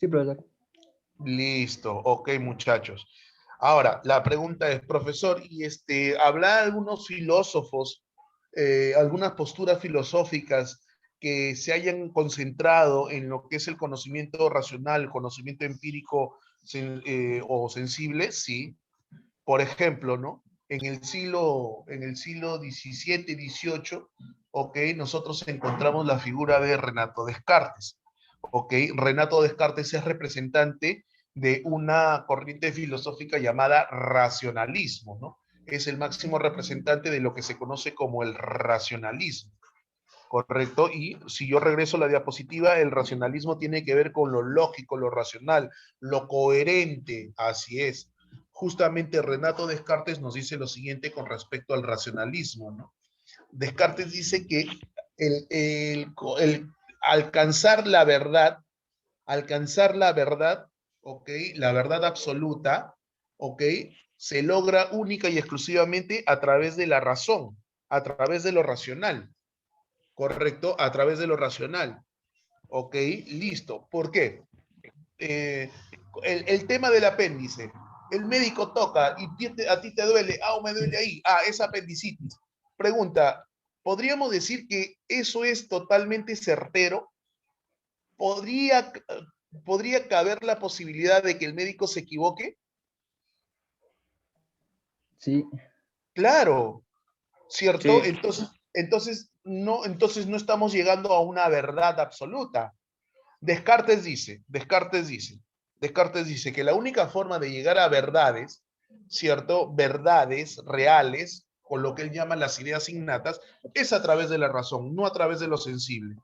Sí, profesor. Listo, ok, muchachos. Ahora, la pregunta es, profesor, y habla algunos filósofos, algunas posturas filosóficas que se hayan concentrado en lo que es el conocimiento racional, el conocimiento empírico o sensible, sí. Por ejemplo, ¿no? En el siglo XVII, XVIII, ok, nosotros encontramos la figura de Renato Descartes. Ok, Renato Descartes es representante de una corriente filosófica llamada racionalismo, ¿no? Es el máximo representante de lo que se conoce como el racionalismo, ¿correcto? Y si yo regreso a la diapositiva, el racionalismo tiene que ver con lo lógico, lo racional, lo coherente, así es. Justamente Renato Descartes nos dice lo siguiente con respecto al racionalismo, ¿no? Descartes dice que el alcanzar la verdad, ¿ok? La verdad absoluta, ¿ok? Se logra única y exclusivamente a través de la razón, a través de lo racional, ¿correcto? A través de lo racional, ¿ok? Listo. ¿Por qué? El tema del apéndice. El médico toca y a ti te duele, me duele ahí, es apendicitis. Pregunta, ¿podríamos decir que eso es totalmente certero? ¿Podría caber la posibilidad de que el médico se equivoque? Sí. Claro, ¿cierto? Sí. Entonces no estamos llegando a una verdad absoluta. Descartes dice que la única forma de llegar a verdades, ¿cierto? Verdades reales, con lo que él llama las ideas innatas, es a través de la razón, no a través de lo sensible.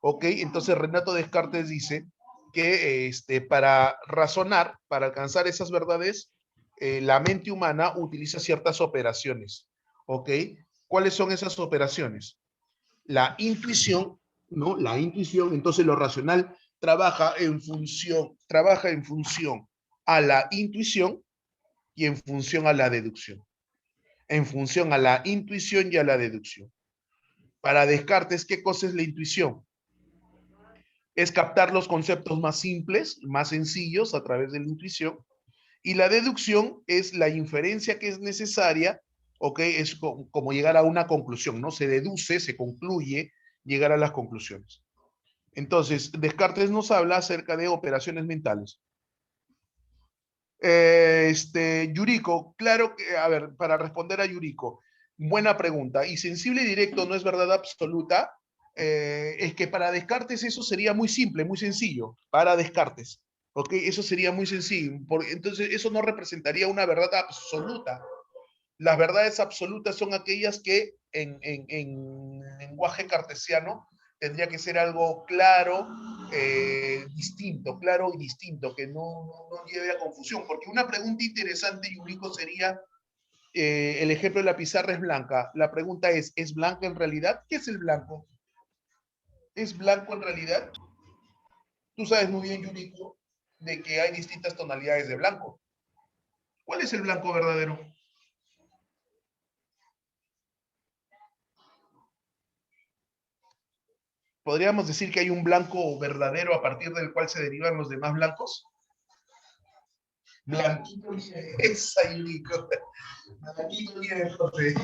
¿Ok? Entonces Renato Descartes dice que para razonar, para alcanzar esas verdades, la mente humana utiliza ciertas operaciones. ¿Ok? ¿Cuáles son esas operaciones? La intuición, ¿no? La intuición, entonces lo racional trabaja en función a la intuición y en función a la deducción. En función a la intuición y a la deducción. Para Descartes, ¿qué cosa es la intuición? Es captar los conceptos más simples, más sencillos a través de la intuición. Y la deducción es la inferencia que es necesaria, ¿ok? Es como llegar a una conclusión, ¿no? Se deduce, se concluye, llegar a las conclusiones. Entonces, Descartes nos habla acerca de operaciones mentales. Yuriko, claro que, a ver, para responder a Yuriko, buena pregunta. ¿Y sensible y directo no es verdad absoluta? Es que para Descartes eso sería muy simple, muy sencillo, para Descartes. ¿Ok? Eso sería muy sencillo. Entonces, eso no representaría una verdad absoluta. Las verdades absolutas son aquellas que en lenguaje cartesiano tendría que ser algo claro, claro y distinto, que no lleve a confusión. Porque una pregunta interesante, Yuriko, sería, el ejemplo de la pizarra es blanca. La pregunta ¿es blanca en realidad? ¿Qué es el blanco? ¿Es blanco en realidad? Tú sabes muy bien, Yuriko, de que hay distintas tonalidades de blanco. ¿Cuál es el blanco verdadero? ¿Podríamos decir que hay un blanco verdadero a partir del cual se derivan los demás blancos? Blanquito nieve, esa Yuriko. Blanquito nieve, profe.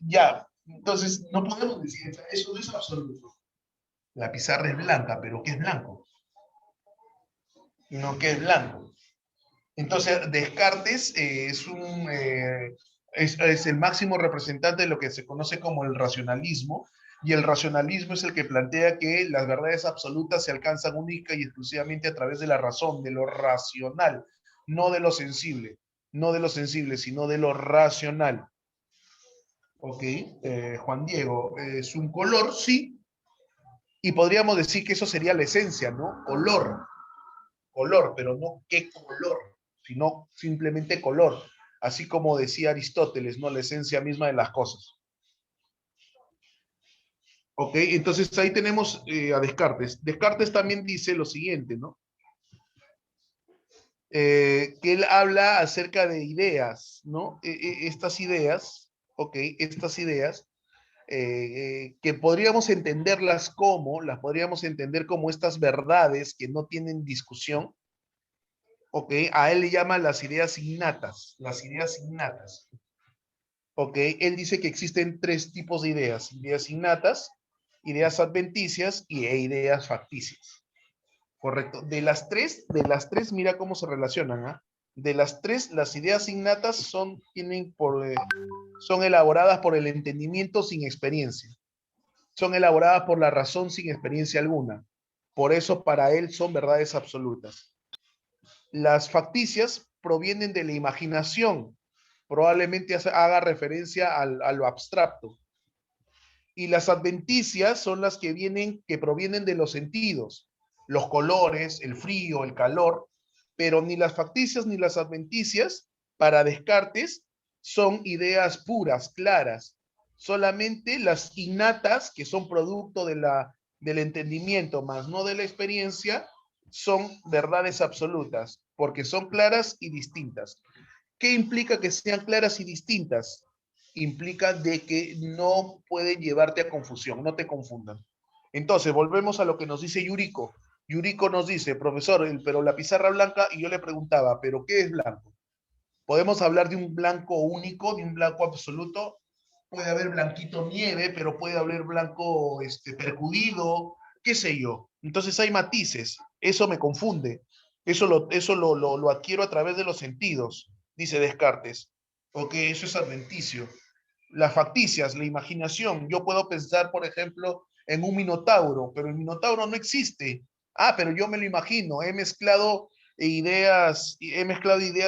Ya, entonces no podemos decir, eso no es absoluto. La pizarra es blanca, pero ¿qué es blanco? No, ¿qué es blanco? Entonces, Descartes es el máximo representante de lo que se conoce como el racionalismo, y el racionalismo es el que plantea que las verdades absolutas se alcanzan única y exclusivamente a través de la razón, de lo racional, no de lo sensible, no de lo sensible, sino de lo racional. Ok, Juan Diego, ¿es un color? Sí, y podríamos decir que eso sería la esencia, ¿no? Color, pero no qué color, sino simplemente color, así como decía Aristóteles, ¿no? La esencia misma de las cosas. Ok, entonces ahí tenemos a Descartes. Descartes también dice lo siguiente, ¿no? Que él habla acerca de ideas, ¿no? Estas ideas, ok, estas ideas, que podríamos entenderlas como, las podríamos entender como estas verdades que no tienen discusión, ok, a él le llama las ideas innatas, las ideas innatas. Ok, él dice que existen tres tipos de ideas innatas, ideas adventicias e ideas facticias. Correcto. De las tres, mira cómo se relacionan, ¿ah? De las tres, las ideas innatas son elaboradas por el entendimiento sin experiencia. Son elaboradas por la razón sin experiencia alguna. Por eso para él son verdades absolutas. Las facticias provienen de la imaginación, probablemente haga referencia a lo abstracto. Y las adventicias son las que provienen de los sentidos, los colores, el frío, el calor, pero ni las facticias ni las adventicias, para Descartes, son ideas puras, claras. Solamente las innatas, que son producto del entendimiento, más no de la experiencia, son verdades absolutas, porque son claras y distintas. ¿Qué implica que sean claras y distintas? Implica de que no pueden llevarte a confusión, no te confundan. Entonces, volvemos a lo que nos dice Yuriko. Yuriko nos dice, profesor, pero la pizarra blanca, y yo le preguntaba, ¿pero qué es blanco? ¿Podemos hablar de un blanco único, de un blanco absoluto? Puede haber blanquito nieve, pero puede haber blanco percudido, qué sé yo. Entonces hay matices, eso me confunde. Eso lo adquiero a través de los sentidos, dice Descartes. Ok, eso es adventicio. Las facticias, la imaginación. Yo puedo pensar, por ejemplo, en un minotauro, pero el minotauro no existe. Ah, pero yo me lo imagino. He mezclado ideas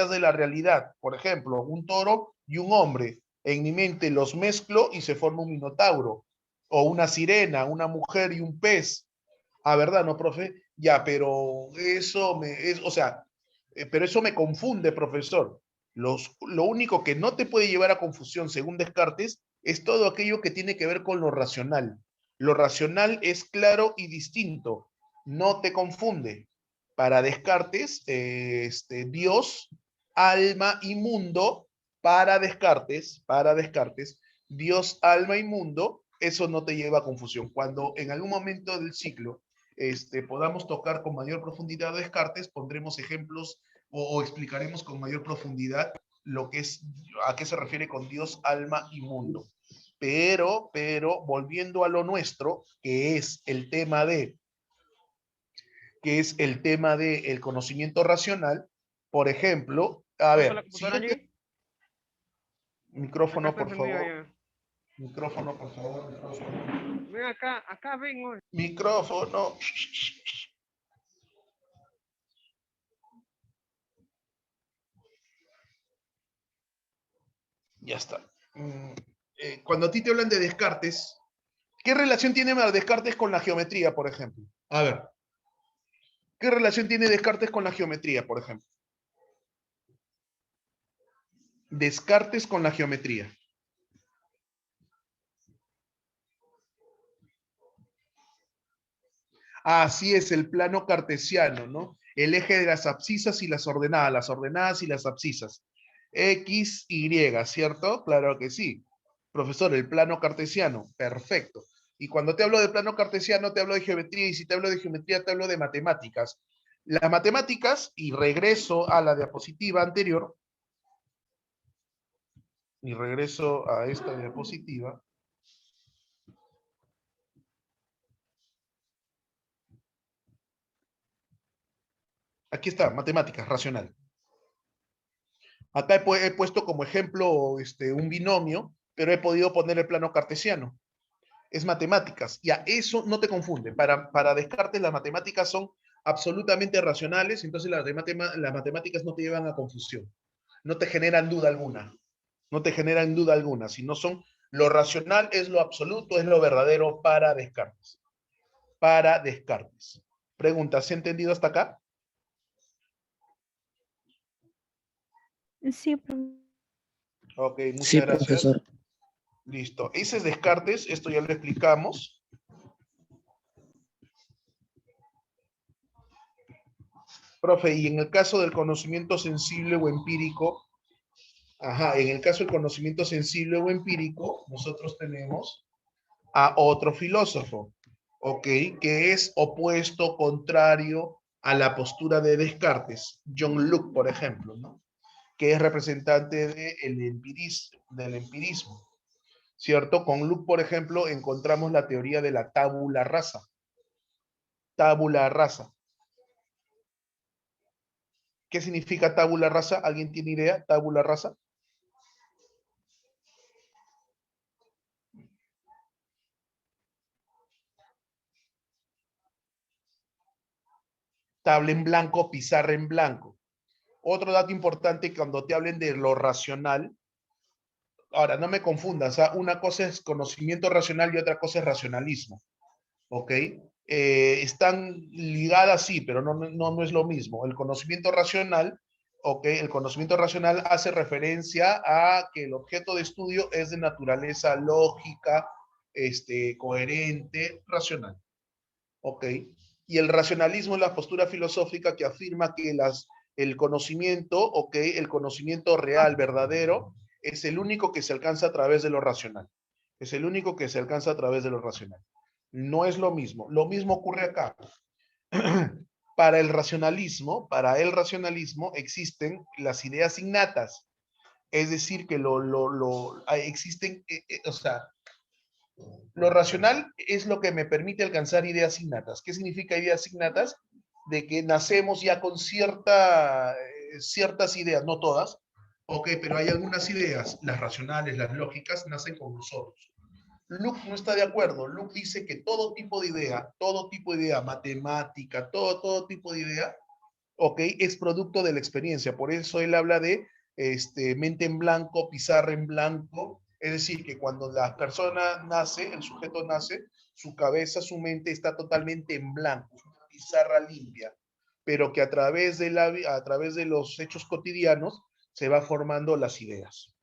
de la realidad. Por ejemplo, un toro y un hombre. En mi mente los mezclo y se forma un minotauro. O una sirena, una mujer y un pez. Ah, ¿verdad, no, profe? Ya, pero pero eso me confunde, profesor. Lo único que no te puede llevar a confusión, según Descartes, es todo aquello que tiene que ver con lo racional. Lo racional es claro y distinto, no te confunde. Para Descartes, Dios, alma y mundo, para Descartes, Dios, alma y mundo, eso no te lleva a confusión. Cuando en algún momento del ciclo podamos tocar con mayor profundidad Descartes, pondremos ejemplos o explicaremos con mayor profundidad a qué se refiere con Dios, alma y mundo. Pero, volviendo a lo nuestro, que es el tema de el conocimiento racional, por ejemplo, a ver, siguiente micrófono, por favor. Micrófono, por favor, micrófono. Ven acá vengo. Micrófono. Ya está. Cuando a ti te hablan de Descartes, ¿qué relación tiene Descartes con la geometría, por ejemplo? A ver. ¿Qué relación tiene Descartes con la geometría, por ejemplo? Descartes con la geometría. Así es, el plano cartesiano, ¿no? El eje de las abscisas y las ordenadas y las abscisas. X, Y, ¿cierto? Claro que sí. Profesor, el plano cartesiano, perfecto. Y cuando te hablo de plano cartesiano, te hablo de geometría, y si te hablo de geometría, te hablo de matemáticas. Las matemáticas, y regreso a la diapositiva anterior, y regreso a esta diapositiva. Aquí está, matemáticas, racional. Acá he puesto como ejemplo un binomio, pero he podido poner el plano cartesiano. Es matemáticas. Ya, eso no te confunde. Para Descartes las matemáticas son absolutamente racionales, entonces las matemáticas no te llevan a confusión. No te generan duda alguna. No te generan duda alguna. Si no son, lo racional es lo absoluto, es lo verdadero para Descartes. Para Descartes. Pregunta, ¿se ha entendido hasta acá? Sí, profe. Ok, muchas Sí, gracias. profesor. Listo. Ese es Descartes, esto ya lo explicamos. Profe, y en el caso del conocimiento sensible o empírico, en el caso del conocimiento sensible o empírico, nosotros tenemos a otro filósofo, ¿ok? Que es opuesto, contrario a la postura de Descartes, John Locke, por ejemplo, ¿no? Que es representante del empirismo, ¿cierto? Con Locke, por ejemplo, encontramos la teoría de la tabula rasa. Tabula rasa. ¿Qué significa tabula rasa? ¿Alguien tiene idea? Tabula rasa. Tabla en blanco, pizarra en blanco. Otro dato importante cuando te hablen de lo racional, ahora no me confundas, una cosa es conocimiento racional y otra cosa es racionalismo, ¿ok? Están ligadas, sí, pero no es lo mismo. El conocimiento racional, ¿ok? El conocimiento racional hace referencia a que el objeto de estudio es de naturaleza lógica, coherente, racional, ¿ok? Y el racionalismo es la postura filosófica que afirma que el conocimiento, ¿ok? El conocimiento real, verdadero, es el único que se alcanza a través de lo racional. Es el único que se alcanza a través de lo racional. No es lo mismo. Lo mismo ocurre acá. Para el racionalismo existen las ideas innatas. Es decir, que existen, o sea, lo racional es lo que me permite alcanzar ideas innatas. ¿Qué significa ideas innatas? De que nacemos ya con ciertas ideas, no todas, ok, pero hay algunas ideas, las racionales, las lógicas, nacen con nosotros. Luke no está de acuerdo. Luke dice que todo tipo de idea, matemática, todo tipo de idea, ok, es producto de la experiencia. Por eso él habla de mente en blanco, pizarra en blanco. Es decir, que cuando la persona nace, el sujeto nace, su cabeza, su mente está totalmente en blanco, una pizarra limpia, pero que a través de los hechos cotidianos se va formando las ideas.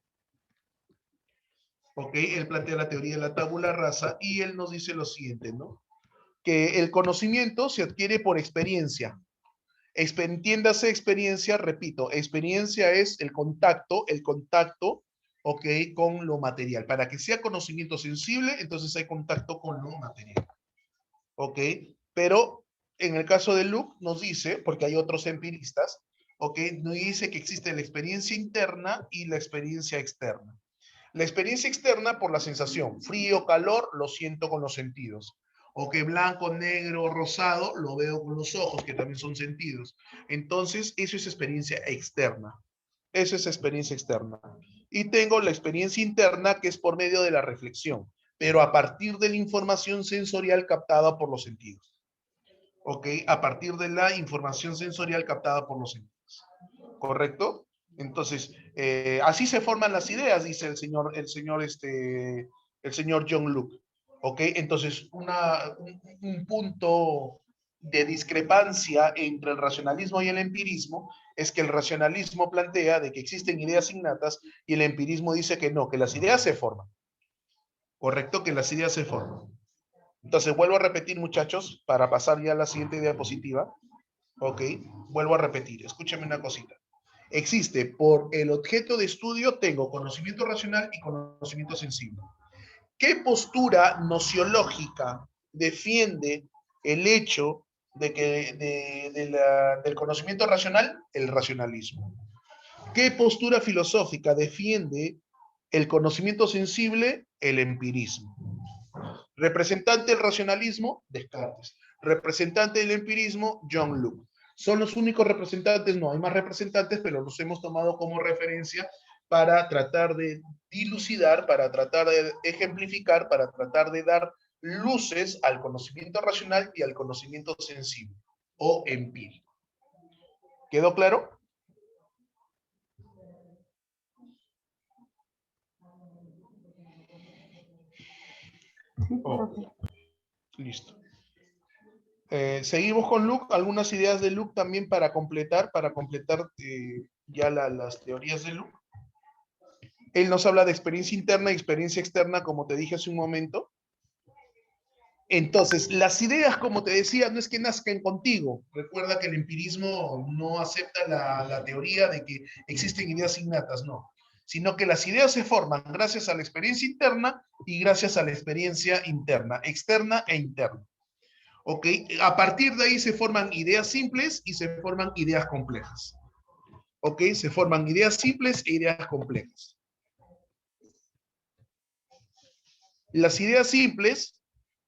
¿Ok? Él plantea la teoría de la tabula rasa y él nos dice lo siguiente, ¿no? Que el conocimiento se adquiere por experiencia. Entiéndase experiencia, repito, experiencia es el contacto, ok, con lo material. Para que sea conocimiento sensible, entonces hay contacto con lo material, ok. Pero en el caso de Luke nos dice, porque hay otros empiristas, ok, nos dice que existe la experiencia interna y la experiencia externa. La experiencia externa por la sensación, frío, calor, lo siento con los sentidos. O que blanco, negro, rosado, lo veo con los ojos, que también son sentidos. Entonces, eso es experiencia externa. Eso es experiencia externa. Y tengo la experiencia interna, que es por medio de la reflexión, pero a partir de la información sensorial captada por los sentidos. ¿Ok? A partir de la información sensorial captada por los sentidos. ¿Correcto? Entonces, así se forman las ideas, dice el señor John Locke. ¿Ok? Entonces, un punto de discrepancia entre el racionalismo y el empirismo es que el racionalismo plantea de que existen ideas innatas y el empirismo dice que no, que las ideas se forman. Correcto, que las ideas se forman. Entonces, vuelvo a repetir, muchachos, para pasar ya a la siguiente diapositiva. Ok, vuelvo a repetir, escúchame una cosita. Existe, por el objeto de estudio, tengo conocimiento racional y conocimiento sensible. ¿Qué postura nociológica defiende el hecho de que del conocimiento racional? El racionalismo. ¿Qué postura filosófica defiende el conocimiento sensible? El empirismo. Representante del racionalismo, Descartes. Representante del empirismo, John Locke. ¿Son los únicos representantes? No, hay más representantes, pero los hemos tomado como referencia para tratar de dilucidar, para tratar de ejemplificar, para tratar de dar luces al conocimiento racional y al conocimiento sensible o empírico. ¿Quedó claro? Oh, listo. Seguimos con Locke, algunas ideas de Locke también para completar ya las teorías de Locke. Él nos habla de experiencia interna y experiencia externa, como te dije hace un momento. Entonces, las ideas, como te decía, no es que nazcan contigo. Recuerda que el empirismo no acepta la teoría de que existen ideas innatas, no. Sino que las ideas se forman gracias a la experiencia interna y gracias a la experiencia interna, externa e interna. ¿Ok? A partir de ahí se forman ideas simples y se forman ideas complejas. ¿Ok? Se forman ideas simples e ideas complejas. Las ideas simples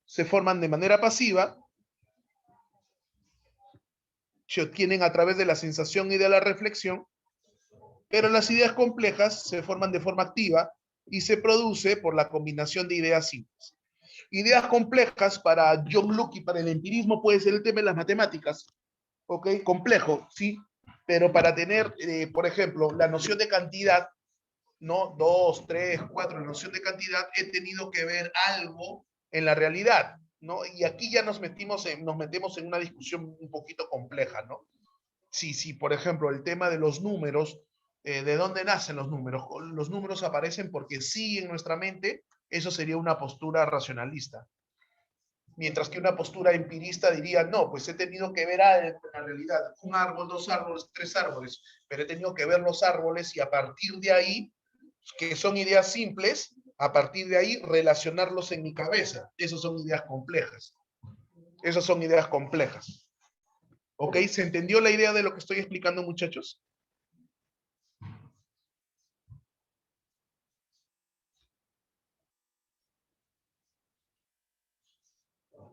se forman de manera pasiva, se obtienen a través de la sensación y de la reflexión, pero las ideas complejas se forman de forma activa y se produce por la combinación de ideas simples. Ideas complejas para John Locke y para el empirismo puede ser el tema de las matemáticas, ¿ok? Complejo, sí, pero para tener, por ejemplo, la noción de cantidad, ¿no? 2, 3, 4, la noción de cantidad, he tenido que ver algo en la realidad, ¿no? Y aquí ya nos metemos en una discusión un poquito compleja, ¿no? Sí, por ejemplo, el tema de los números, ¿de dónde nacen los números? Los números aparecen porque sí en nuestra mente, eso sería una postura racionalista. Mientras que una postura empirista diría, no, pues he tenido que ver en la realidad, un árbol, 2 árboles, 3 árboles, pero he tenido que ver los árboles y a partir de ahí, que son ideas simples, a partir de ahí relacionarlos en mi cabeza. Esas son ideas complejas. Esas son ideas complejas. ¿Ok? ¿Se entendió la idea de lo que estoy explicando, muchachos?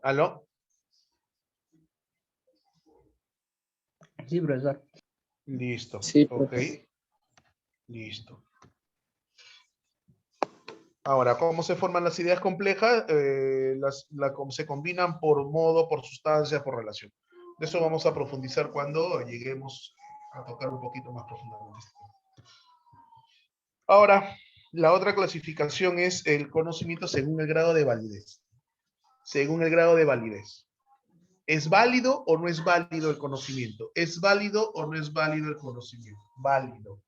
¿Aló? Sí, profesor. Listo. Sí, Ok. Listo. Ahora, ¿cómo se forman las ideas complejas? Se combinan por modo, por sustancia, por relación. De eso vamos a profundizar cuando lleguemos a tocar un poquito más profundamente. Ahora, la otra clasificación es el conocimiento según el grado de validez. Según el grado de validez. ¿Es válido o no es válido el conocimiento? ¿Es válido o no es válido el conocimiento? Válido.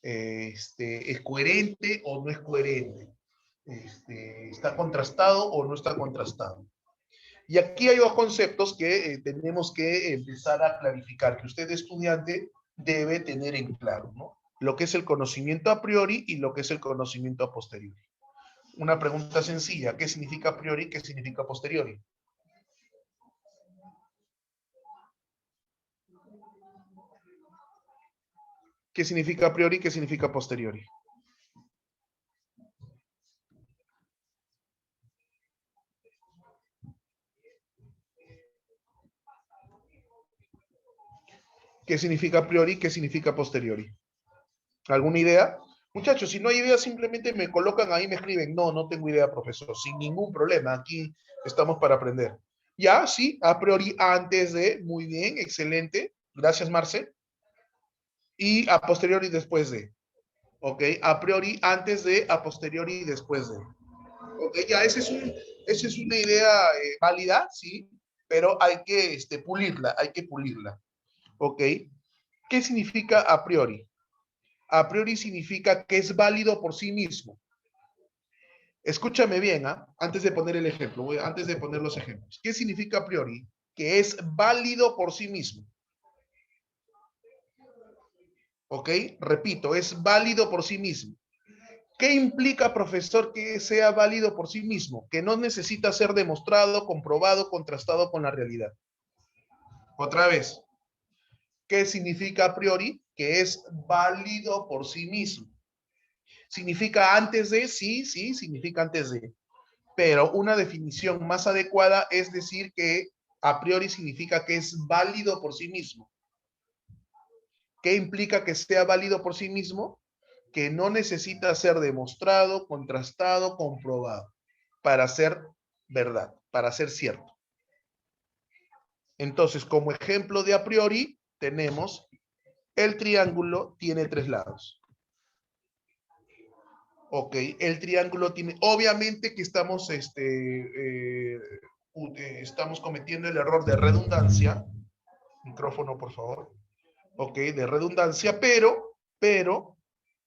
¿Es coherente o no es coherente? ¿Está contrastado o no está contrastado? Y aquí hay dos conceptos que tenemos que empezar a clarificar, que usted, estudiante, debe tener en claro, ¿no? Lo que es el conocimiento a priori y lo que es el conocimiento a posteriori. Una pregunta sencilla, ¿qué significa a priori? ¿Qué significa a posteriori? ¿Qué significa a priori? ¿Qué significa a posteriori? ¿Qué significa a priori? ¿Qué significa a posteriori? ¿Alguna idea? Muchachos, si no hay idea, simplemente me colocan ahí, me escriben, no tengo idea, profesor, sin ningún problema, aquí estamos para aprender. Ya, sí, a priori, antes de, muy bien, excelente, gracias, Marce. y a posteriori después de. ¿Ok? A priori antes de, a posteriori después de. ¿Ok? Ya, esa es una idea válida, ¿sí? Pero hay que pulirla, hay que pulirla. ¿Ok? ¿Qué significa a priori? A priori significa que es válido por sí mismo. Escúchame bien, ¿ah? Antes de poner el ejemplo, antes de poner los ejemplos. ¿Qué significa a priori? Que es válido por sí mismo. ¿Ok? Repito, es válido por sí mismo. ¿Qué implica, profesor, que sea válido por sí mismo? Que no necesita ser demostrado, comprobado, contrastado con la realidad. Otra vez. ¿Qué significa a priori? Que es válido por sí mismo. ¿Significa antes de? Sí, sí, significa antes de. Pero una definición más adecuada es decir que a priori significa que es válido por sí mismo. ¿Qué implica que sea válido por sí mismo? Que no necesita ser demostrado, contrastado, comprobado para ser verdad, para ser cierto. Entonces, como ejemplo de a priori, tenemos el triángulo tiene 3 lados. Ok, el triángulo tiene, obviamente que estamos, estamos cometiendo el error de redundancia. Micrófono, por favor. Ok, de redundancia, pero,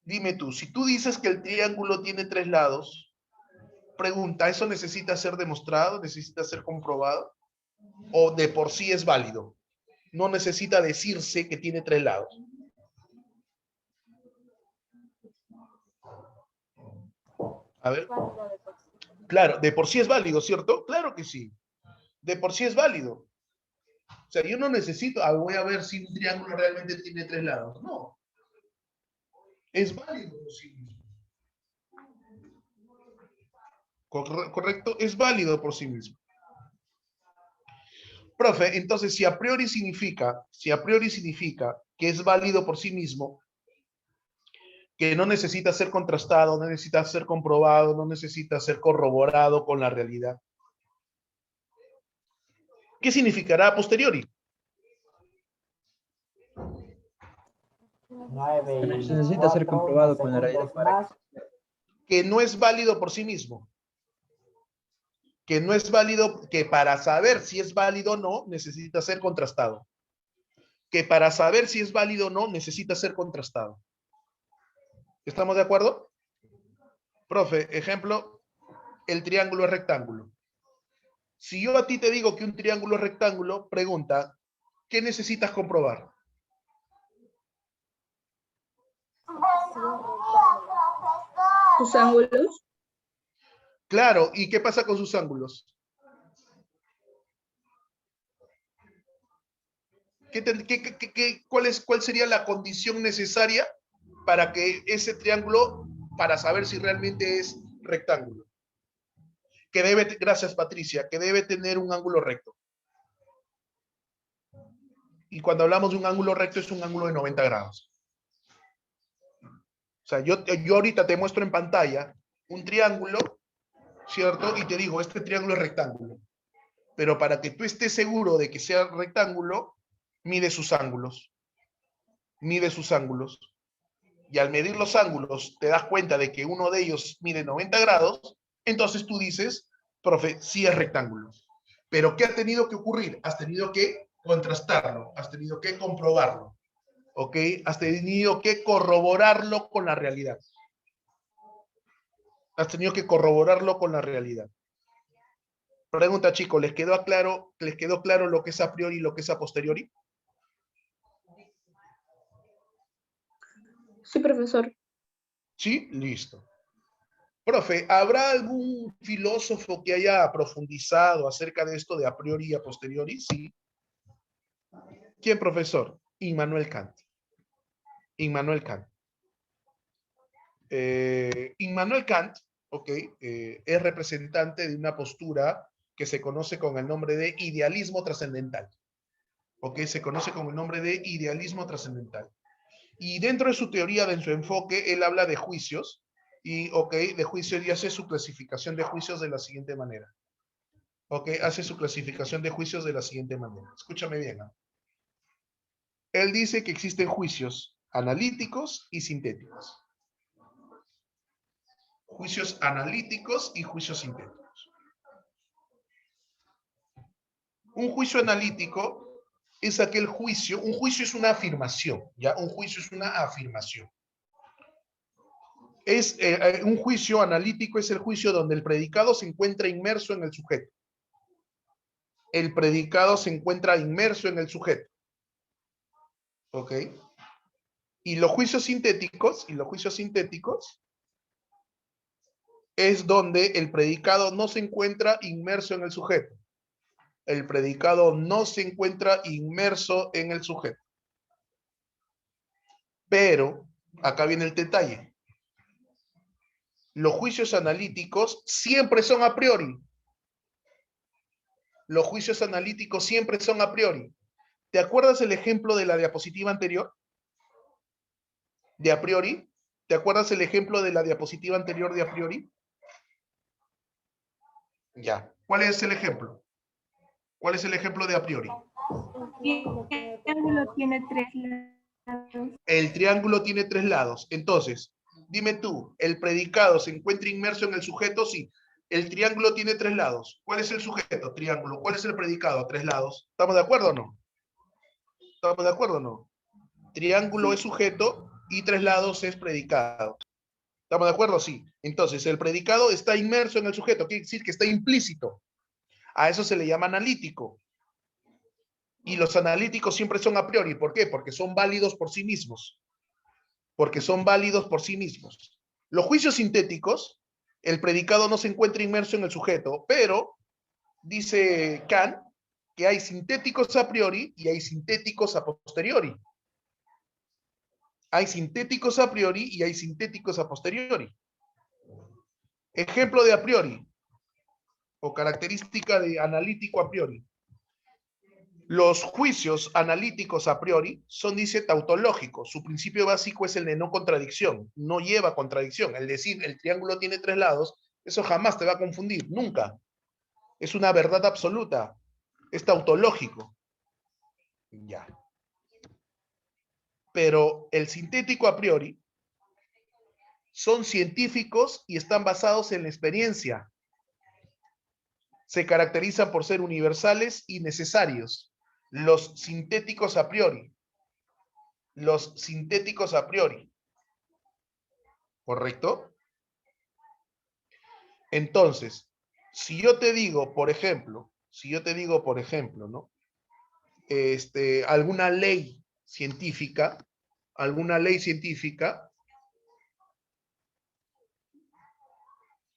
dime tú, si tú dices que el triángulo tiene 3 lados, pregunta, ¿eso necesita ser demostrado? ¿Necesita ser comprobado? ¿O de por sí es válido? No necesita decirse que tiene 3 lados. A ver. Claro, de por sí es válido, ¿cierto? Claro que sí. De por sí es válido. O sea, yo no necesito, voy a ver si un triángulo realmente tiene 3 lados. No. Es válido por sí mismo. ¿Correcto? Es válido por sí mismo. Profe, entonces si a priori significa que es válido por sí mismo, que no necesita ser contrastado, no necesita ser comprobado, no necesita ser corroborado con la realidad. ¿Qué significará a posteriori? Que necesita ser comprobado con la realidad para Que no es válido por sí mismo. Que no es válido, que para saber si es válido o no, necesita ser contrastado. Que para saber si es válido o no, necesita ser contrastado. ¿Estamos de acuerdo? Profe, ejemplo, el triángulo es rectángulo. Si yo a ti te digo que un triángulo es rectángulo, pregunta, ¿qué necesitas comprobar? Sus ángulos. Claro, ¿y qué pasa con sus ángulos? ¿Cuál sería la condición necesaria para que ese triángulo, para saber si realmente es rectángulo? Gracias Patricia, que debe tener un ángulo recto. Y cuando hablamos de un ángulo recto es un ángulo de 90 grados. O sea, yo ahorita te muestro en pantalla un triángulo, ¿cierto? Y te digo, este triángulo es rectángulo. Pero para que tú estés seguro de que sea rectángulo, mide sus ángulos. Mide sus ángulos. Y al medir los ángulos te das cuenta de que uno de ellos mide 90 grados, entonces tú dices, profe, sí es rectángulo. Pero ¿qué ha tenido que ocurrir? Has tenido que contrastarlo, has tenido que comprobarlo, ¿ok? Has tenido que corroborarlo con la realidad. Has tenido que corroborarlo con la realidad. Pregunta, chicos, ¿les quedó claro lo que es a priori y lo que es a posteriori? Sí, profesor. ¿Sí? Listo. Profe, ¿habrá algún filósofo que haya profundizado acerca de esto de a priori y a posteriori? Sí. ¿Quién, profesor? Immanuel Kant. Immanuel Kant. Immanuel Kant, ok, es representante de una postura que se conoce con el nombre de idealismo trascendental. Ok, se conoce con el nombre de idealismo trascendental. Y dentro de su teoría, de su enfoque, él habla de juicios, y, ok, de juicios y hace su clasificación de juicios de la siguiente manera. Ok, hace su clasificación de juicios de la siguiente manera. Escúchame bien. ¿Eh? Él dice que existen juicios analíticos y sintéticos. Juicios analíticos y juicios sintéticos. Un juicio analítico es aquel juicio, un juicio es una afirmación, ¿ya? Un juicio es una afirmación. Un juicio analítico es el juicio donde el predicado se encuentra inmerso en el sujeto. El predicado se encuentra inmerso en el sujeto. ¿Ok? Y los juicios sintéticos, es donde el predicado no se encuentra inmerso en el sujeto. El predicado no se encuentra inmerso en el sujeto. Pero, acá viene el detalle. Los juicios analíticos siempre son a priori. Los juicios analíticos siempre son a priori. ¿Te acuerdas el ejemplo de la diapositiva anterior? De a priori. ¿Te acuerdas el ejemplo de la diapositiva anterior de a priori? Ya. ¿Cuál es el ejemplo? ¿Cuál es el ejemplo de a priori? El triángulo tiene 3 lados. El triángulo tiene 3 lados. Entonces, dime tú, ¿el predicado se encuentra inmerso en el sujeto? Sí. El triángulo tiene 3 lados. ¿Cuál es el sujeto? Triángulo. ¿Cuál es el predicado? 3 lados. ¿Estamos de acuerdo o no? ¿Estamos de acuerdo o no? Triángulo es sujeto y 3 lados es predicado. ¿Estamos de acuerdo? Sí. Entonces, el predicado está inmerso en el sujeto. Quiere decir que está implícito. A eso se le llama analítico. Y los analíticos siempre son a priori. ¿Por qué? Porque son válidos por sí mismos. Porque son válidos por sí mismos. Los juicios sintéticos, el predicado no se encuentra inmerso en el sujeto, pero dice Kant que hay sintéticos a priori y hay sintéticos a posteriori. Hay sintéticos a priori y hay sintéticos a posteriori. Ejemplo de a priori o característica de analítico a priori. Los juicios analíticos a priori son, dice, tautológicos. Su principio básico es el de no contradicción. No lleva contradicción. El decir, el triángulo tiene 3 lados, eso jamás te va a confundir. Nunca. Es una verdad absoluta. Es tautológico. Ya. Pero el sintético a priori son científicos y están basados en la experiencia. Se caracterizan por ser universales y necesarios. Los sintéticos a priori. Los sintéticos a priori. ¿Correcto? Entonces, si yo te digo, por ejemplo, ¿no? Alguna ley científica,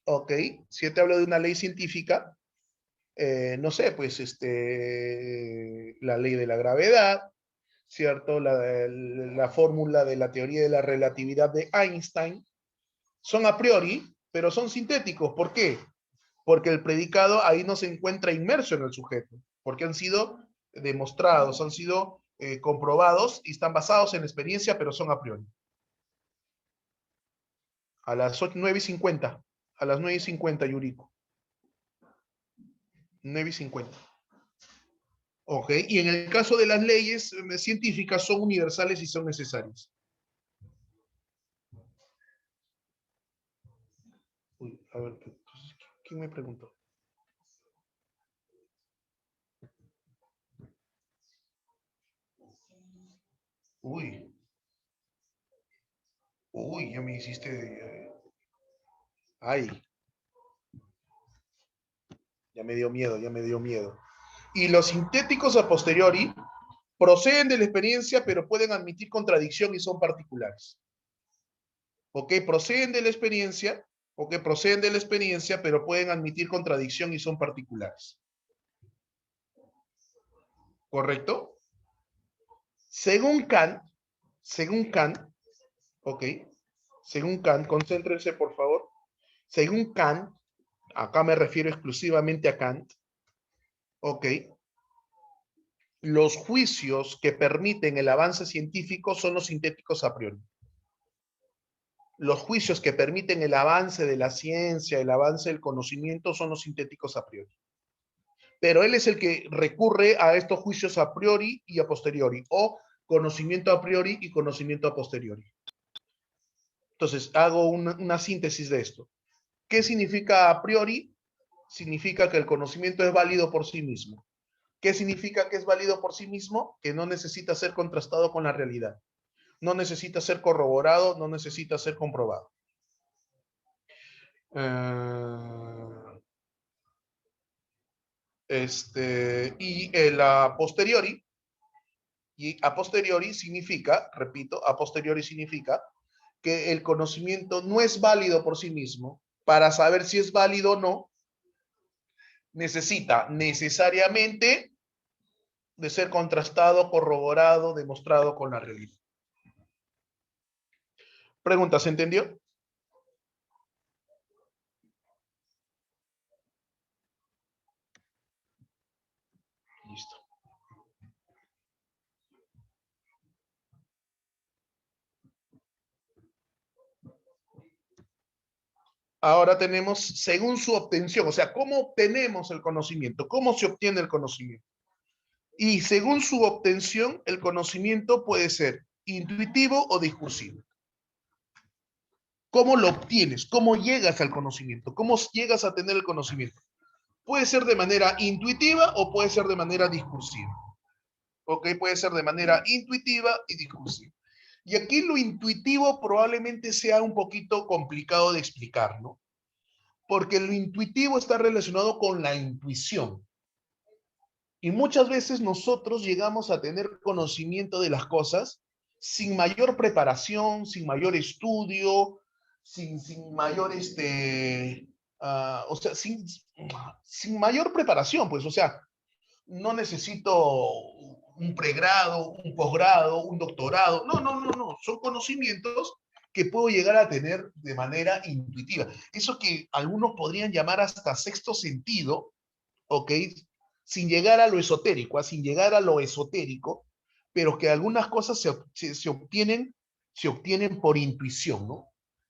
ok, si yo te hablo de una ley científica, no sé, pues la ley de la gravedad, ¿cierto? La fórmula de la teoría de la relatividad de Einstein, son a priori, pero son sintéticos. ¿Por qué? Porque el predicado ahí no se encuentra inmerso en el sujeto, porque han sido demostrados, han sido comprobados y están basados en la experiencia, pero son a priori. A las 9:50, a las 9:50, Yuriko. 9:50. Ok, y en el caso de las leyes científicas son universales y son necesarias. Uy, a ver, entonces, ¿quién me preguntó? Uy. Uy, ya me hiciste... Ay. Ya me dio miedo, ya me dio miedo. Y los sintéticos a posteriori proceden de la experiencia, pero pueden admitir contradicción y son particulares. ¿Ok? Proceden de la experiencia, pero pueden admitir contradicción y son particulares. ¿Correcto? Según Kant, ¿ok? Según Kant, concéntrense por favor. Según Kant, acá me refiero exclusivamente a Kant, ¿ok? Los juicios que permiten el avance científico son los sintéticos a priori. Los juicios que permiten el avance de la ciencia, el avance del conocimiento, son los sintéticos a priori. Pero él es el que recurre a estos juicios a priori y a posteriori, o conocimiento a priori y conocimiento a posteriori. Entonces, hago una síntesis de esto. ¿Qué significa a priori? Significa que el conocimiento es válido por sí mismo. ¿Qué significa que es válido por sí mismo? Que no necesita ser contrastado con la realidad. No necesita ser corroborado, no necesita ser comprobado. Y el a posteriori, significa, repito, a posteriori significa que el conocimiento no es válido por sí mismo. Para saber si es válido o no, necesita necesariamente de ser contrastado, corroborado, demostrado con la realidad. Pregunta, ¿se entendió? Listo. Ahora tenemos según su obtención, o sea, ¿cómo obtenemos el conocimiento? ¿Cómo se obtiene el conocimiento? Y según su obtención, el conocimiento puede ser intuitivo o discursivo. ¿Cómo lo obtienes? ¿Cómo llegas al conocimiento? ¿Cómo llegas a tener el conocimiento? Puede ser de manera intuitiva o puede ser de manera discursiva. ¿Ok? Puede ser de manera intuitiva y discursiva. Y aquí lo intuitivo probablemente sea un poquito complicado de explicar, ¿no? Porque lo intuitivo está relacionado con la intuición. Y muchas veces nosotros llegamos a tener conocimiento de las cosas sin mayor preparación, sin mayor estudio, sin mayor, o sea, sin mayor preparación, pues, o sea, no necesito un pregrado, un posgrado, un doctorado, no, son conocimientos que puedo llegar a tener de manera intuitiva. Eso que algunos podrían llamar hasta sexto sentido, ¿ok? Sin llegar a lo esotérico, sin llegar a lo esotérico, pero que algunas cosas se obtienen por intuición, ¿no?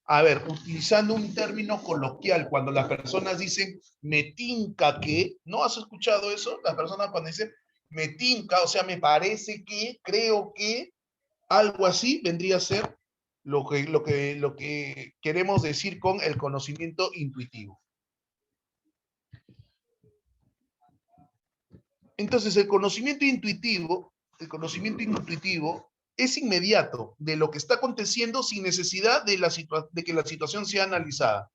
A ver, utilizando un término coloquial, cuando las personas dicen me tinca que, ¿no has escuchado eso? Las personas cuando dicen me tinca, o sea, me parece que, creo que, algo así vendría a ser lo que queremos decir con el conocimiento intuitivo. Entonces, el conocimiento intuitivo es inmediato de lo que está aconteciendo sin necesidad de que la situación sea analizada.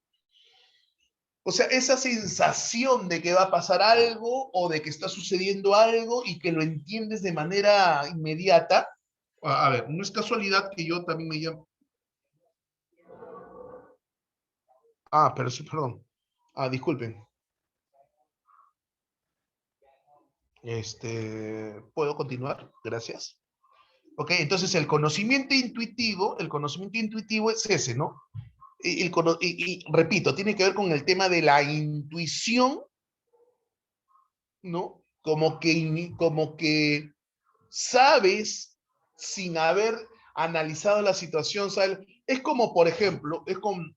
O sea, esa sensación de que va a pasar algo o de que está sucediendo algo y que lo entiendes de manera inmediata. A ver, no es casualidad que yo también me llamo. Pero sí, perdón. Disculpen. ¿Puedo continuar? Gracias. Ok, entonces el conocimiento intuitivo es ese, ¿no? Y repito, tiene que ver con el tema de la intuición, ¿no? Como que sabes sin haber analizado la situación, ¿sabes? Es como, por ejemplo,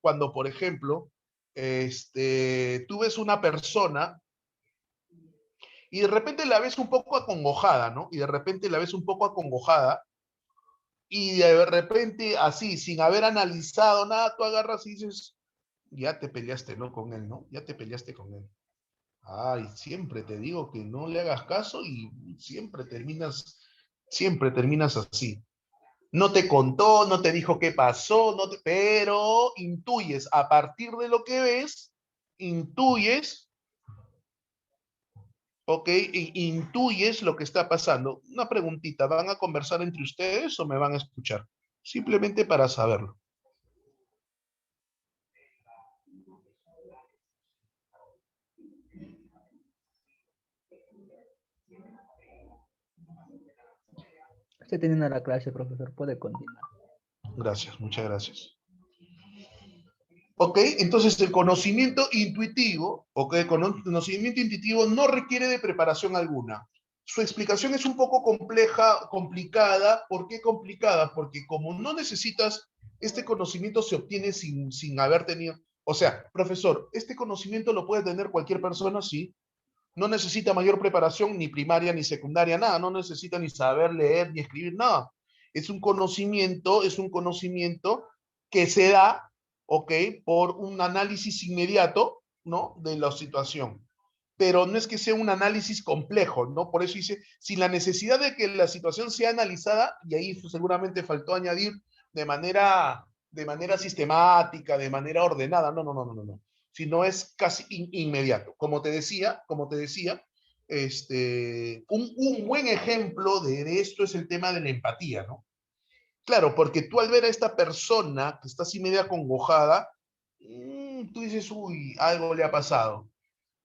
cuando, por ejemplo, tú ves una persona y de repente la ves un poco acongojada, ¿no? Y de repente así, sin haber analizado nada, tú agarras y dices, ya te peleaste, ¿no? Con él, ¿no? Ya te peleaste con él. Ay, siempre te digo que no le hagas caso y siempre terminas así. No te contó, no te dijo qué pasó, pero intuyes, a partir de lo que ves, intuyes, ¿ok? Intuyes lo que está pasando. Una preguntita, ¿van a conversar entre ustedes o me van a escuchar? Simplemente para saberlo. Estoy teniendo la clase, profesor. Puede continuar. Gracias, muchas gracias. Ok, entonces el conocimiento intuitivo, ok, el conocimiento intuitivo no requiere de preparación alguna. Su explicación es un poco complicada. ¿Por qué complicada? Porque como no necesitas, este conocimiento se obtiene sin haber tenido, o sea, profesor, este conocimiento lo puede tener cualquier persona, sí. No necesita mayor preparación, ni primaria, ni secundaria, nada. No necesita ni saber leer, ni escribir, nada. es un conocimiento que se da, ¿ok? Por un análisis inmediato, ¿no? De la situación. Pero no es que sea un análisis complejo, ¿no? Por eso dice, sin la necesidad de que la situación sea analizada, y ahí seguramente faltó añadir de manera sistemática, de manera ordenada, no, sino es casi inmediato. Como te decía, un buen ejemplo de esto es el tema de la empatía, ¿no? Claro, porque tú al ver a esta persona que está así media congojada, tú dices, uy, algo le ha pasado.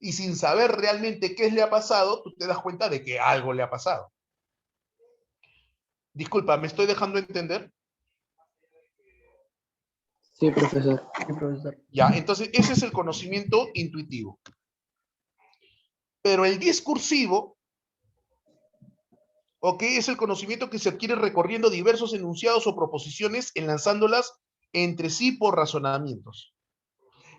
Y sin saber realmente qué le ha pasado, tú te das cuenta de que algo le ha pasado. Disculpa, ¿me estoy dejando entender? Sí, profesor. Sí, profesor. Ya, entonces ese es el conocimiento intuitivo. Pero el discursivo, ¿ok? Es el conocimiento que se adquiere recorriendo diversos enunciados o proposiciones, enlazándolas entre sí por razonamientos.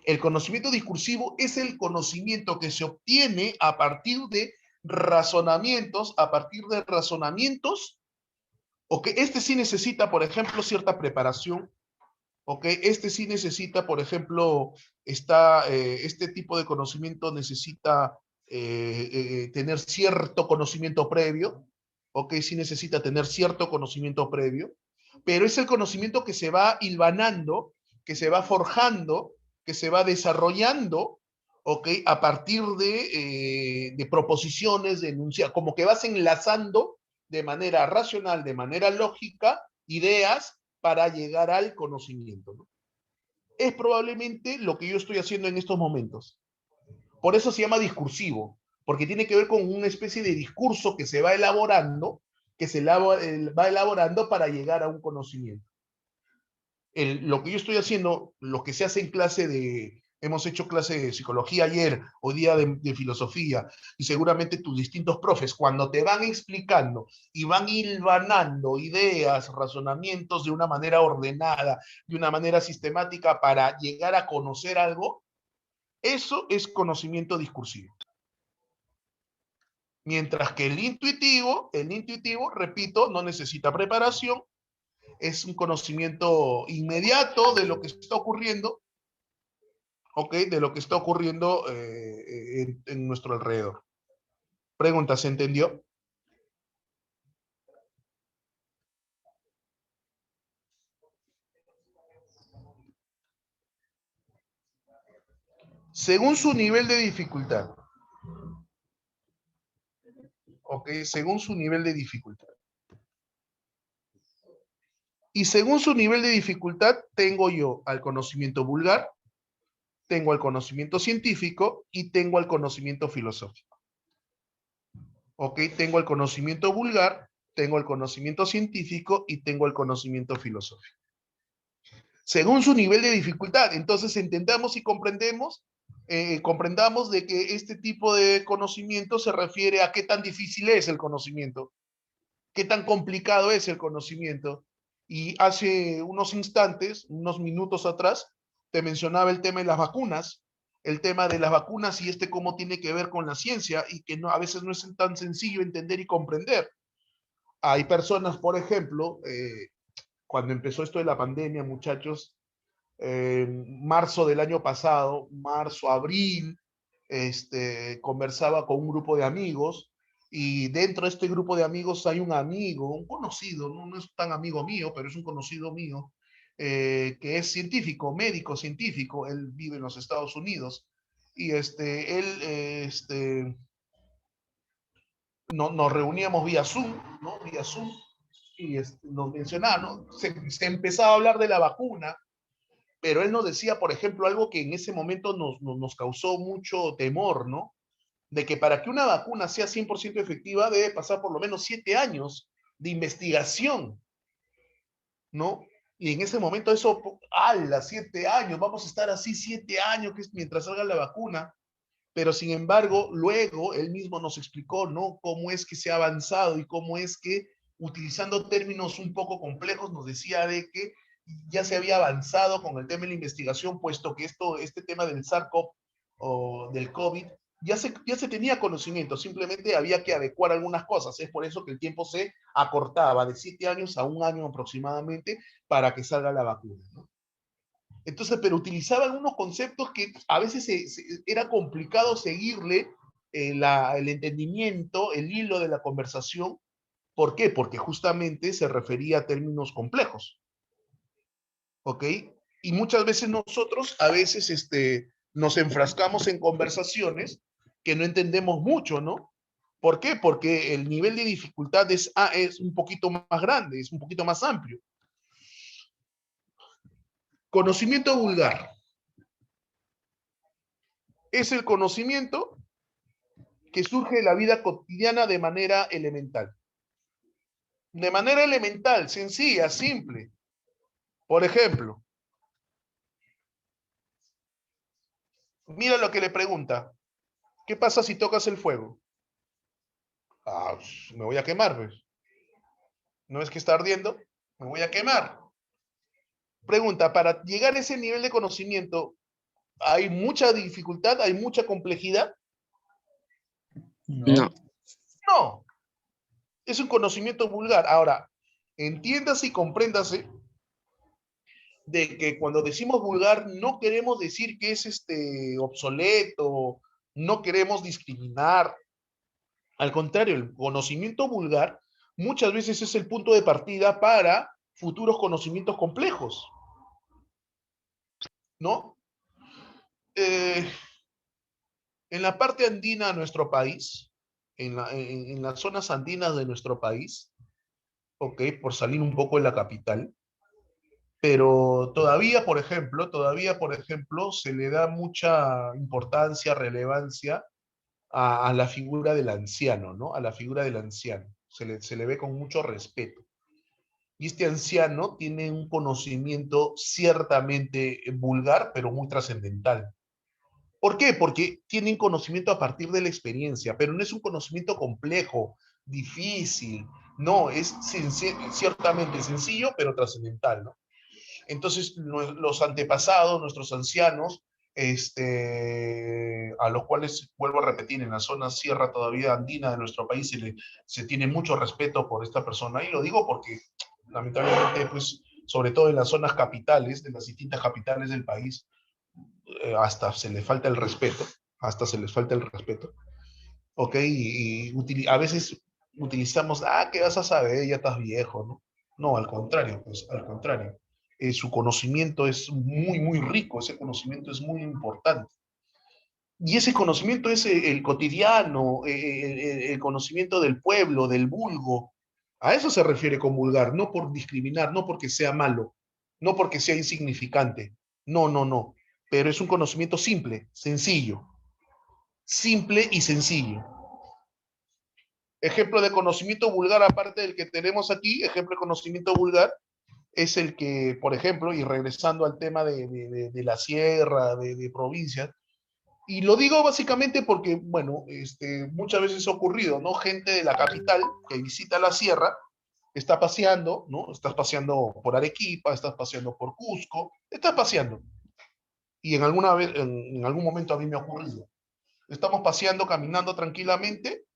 El conocimiento discursivo es el conocimiento que se obtiene a partir de razonamientos, ¿ok? Este sí necesita, por ejemplo, cierta preparación, ¿ok? Este sí necesita, por ejemplo, este tipo de conocimiento necesita tener cierto conocimiento previo, ¿ok? Sí necesita tener cierto conocimiento previo, pero es el conocimiento que se va hilvanando, que se va forjando, que se va desarrollando, ¿ok? A partir de proposiciones, de enunciados, como que vas enlazando de manera racional, de manera lógica, ideas para llegar al conocimiento, ¿no? Es probablemente lo que yo estoy haciendo en estos momentos. Por eso se llama discursivo, porque tiene que ver con una especie de discurso que se va elaborando, va elaborando para llegar a un conocimiento. Lo que yo estoy haciendo, lo que se hace en hemos hecho clase de psicología ayer, hoy día de filosofía, y seguramente tus distintos profes, cuando te van explicando y van hilvanando ideas, razonamientos de una manera ordenada, de una manera sistemática para llegar a conocer algo, eso es conocimiento discursivo. Mientras que el intuitivo, repito, no necesita preparación, es un conocimiento inmediato de lo que está ocurriendo, ¿ok? De lo que está ocurriendo en nuestro alrededor. Pregunta, ¿se entendió? Según su nivel de dificultad. ¿Ok? Según su nivel de dificultad. Y según su nivel de dificultad, tengo yo al conocimiento vulgar, tengo al conocimiento científico y tengo al conocimiento filosófico. ¿Ok? Tengo el conocimiento vulgar, tengo el conocimiento científico y tengo el conocimiento filosófico. Según su nivel de dificultad. Entonces entendamos y comprendamos de que este tipo de conocimiento se refiere a qué tan difícil es el conocimiento, qué tan complicado es el conocimiento. Y hace unos instantes, unos minutos atrás, te mencionaba el tema de las vacunas, y cómo tiene que ver con la ciencia y que a veces no es tan sencillo entender y comprender. Hay personas, por ejemplo, cuando empezó esto de la pandemia, muchachos, marzo del año pasado, abril, conversaba con un grupo de amigos y dentro de este grupo de amigos hay un amigo, un conocido, no es tan amigo mío, pero es un conocido mío, que es científico, médico científico, él vive en los Estados Unidos y nos reuníamos vía Zoom, ¿no? Vía Zoom y nos mencionaba, ¿no? Se empezaba a hablar de la vacuna, pero él nos decía, por ejemplo, algo que en ese momento nos causó mucho temor, ¿no? De que para que una vacuna sea 100% efectiva debe pasar por lo menos 7 años de investigación, ¿no? Y en ese momento eso, ¡ala! 7 años, vamos a estar así 7 años, que es mientras salga la vacuna. Pero sin embargo, luego él mismo nos explicó, ¿no? Cómo es que se ha avanzado y cómo es que, utilizando términos un poco complejos, nos decía de que ya se había avanzado con el tema de la investigación, puesto que este tema del SARS-CoV o del COVID ya se tenía conocimiento, simplemente había que adecuar algunas cosas. Es por eso que el tiempo se acortaba de 7 años a 1 año aproximadamente para que salga la vacuna, ¿no? Entonces, pero utilizaban unos conceptos que a veces era complicado seguirle el entendimiento, el hilo de la conversación. ¿Por qué? Porque justamente se refería a términos complejos, ¿ok? Y muchas veces nosotros, a veces, nos enfrascamos en conversaciones que no entendemos mucho, ¿no? ¿Por qué? Porque el nivel de dificultad es un poquito más grande, es un poquito más amplio. Conocimiento vulgar. Es el conocimiento que surge de la vida cotidiana de manera elemental. De manera elemental, sencilla, simple. Por ejemplo, mira lo que le pregunta. ¿Qué pasa si tocas el fuego? Ah, pues, me voy a quemar, pues. ¿No es que está ardiendo? Me voy a quemar. Pregunta, para llegar a ese nivel de conocimiento, ¿hay mucha dificultad? ¿Hay mucha complejidad? No. No. Es un conocimiento vulgar. Ahora, entiéndase y compréndase de que cuando decimos vulgar no queremos decir que es obsoleto, no queremos discriminar. Al contrario, el conocimiento vulgar muchas veces es el punto de partida para futuros conocimientos complejos, ¿no? En la parte andina de nuestro país, en las zonas andinas de nuestro país, ok, por salir un poco de la capital, pero todavía, por ejemplo, se le da mucha importancia, relevancia a la figura del anciano, ¿no? A la figura del anciano. Se le ve con mucho respeto. Y este anciano tiene un conocimiento ciertamente vulgar, pero muy trascendental. ¿Por qué? Porque tienen conocimiento a partir de la experiencia, pero no es un conocimiento complejo, difícil, no, es ciertamente sencillo, pero trascendental, ¿no? Entonces, los antepasados, nuestros ancianos, a los cuales, vuelvo a repetir, en la zona sierra todavía andina de nuestro país se tiene mucho respeto por esta persona, y lo digo porque, lamentablemente, pues, sobre todo en las zonas capitales, de las distintas capitales del país, hasta se les falta el respeto, hasta se les falta el respeto, ¿ok? Y a veces utilizamos, ¿qué vas a saber? Ya estás viejo, ¿no? No, al contrario, pues, al contrario. Su conocimiento es muy, muy rico, ese conocimiento es muy importante. Y ese conocimiento es el cotidiano, el conocimiento del pueblo, del vulgo. A eso se refiere con vulgar, no por discriminar, no porque sea malo, no porque sea insignificante. No, no, no. Pero es un conocimiento simple y sencillo. Ejemplo de conocimiento vulgar, aparte del que tenemos aquí, ejemplo de conocimiento vulgar, es el que, por ejemplo, y regresando al tema de la sierra, de provincias, y lo digo básicamente porque, bueno, muchas veces ha ocurrido, ¿no? Gente de la capital que visita la sierra, está paseando, ¿no? Estás paseando por Arequipa, estás paseando por Cusco, estás paseando. Y alguna vez, en algún momento a mí me ha ocurrido. Estamos paseando, caminando tranquilamente,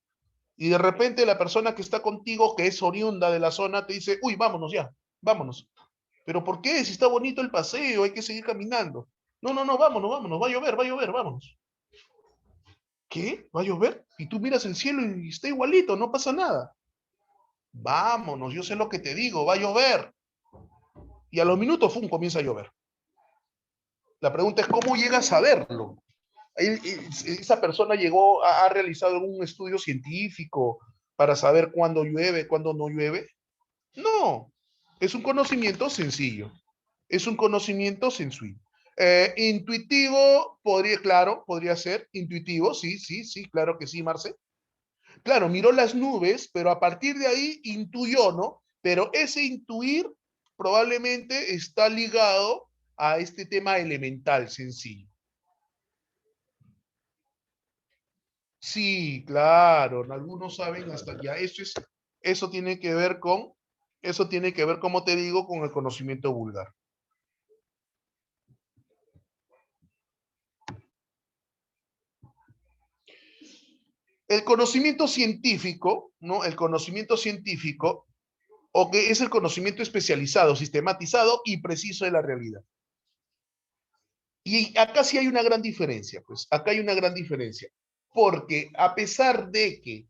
y de repente la persona que está contigo, que es oriunda de la zona, te dice, uy, vámonos ya, vámonos. ¿Pero por qué? Si está bonito el paseo, hay que seguir caminando. No, no, no, vámonos, vámonos, va a llover, vámonos. ¿Qué? ¿Va a llover? Y tú miras el cielo y está igualito, no pasa nada. Vámonos, yo sé lo que te digo, va a llover. Y a los minutos, ¡fum!, comienza a llover. La pregunta es, ¿cómo llegas a verlo? Esa persona ha realizado algún estudio científico para saber cuándo llueve, cuándo no llueve. No, es un conocimiento sencillo. Es un conocimiento sencillo. Intuitivo, podría ser intuitivo, sí, sí, sí, claro que sí, Marce. Claro, miró las nubes, pero a partir de ahí intuyó, ¿no? Pero ese intuir probablemente está ligado a este tema elemental, sencillo. Sí, claro, algunos saben hasta ya, eso tiene que ver como te digo, con el conocimiento vulgar. El conocimiento científico, ¿no? El conocimiento científico, o que es el conocimiento especializado, sistematizado y preciso de la realidad. Y acá sí hay una gran diferencia, pues, acá hay una gran diferencia. Porque a pesar de que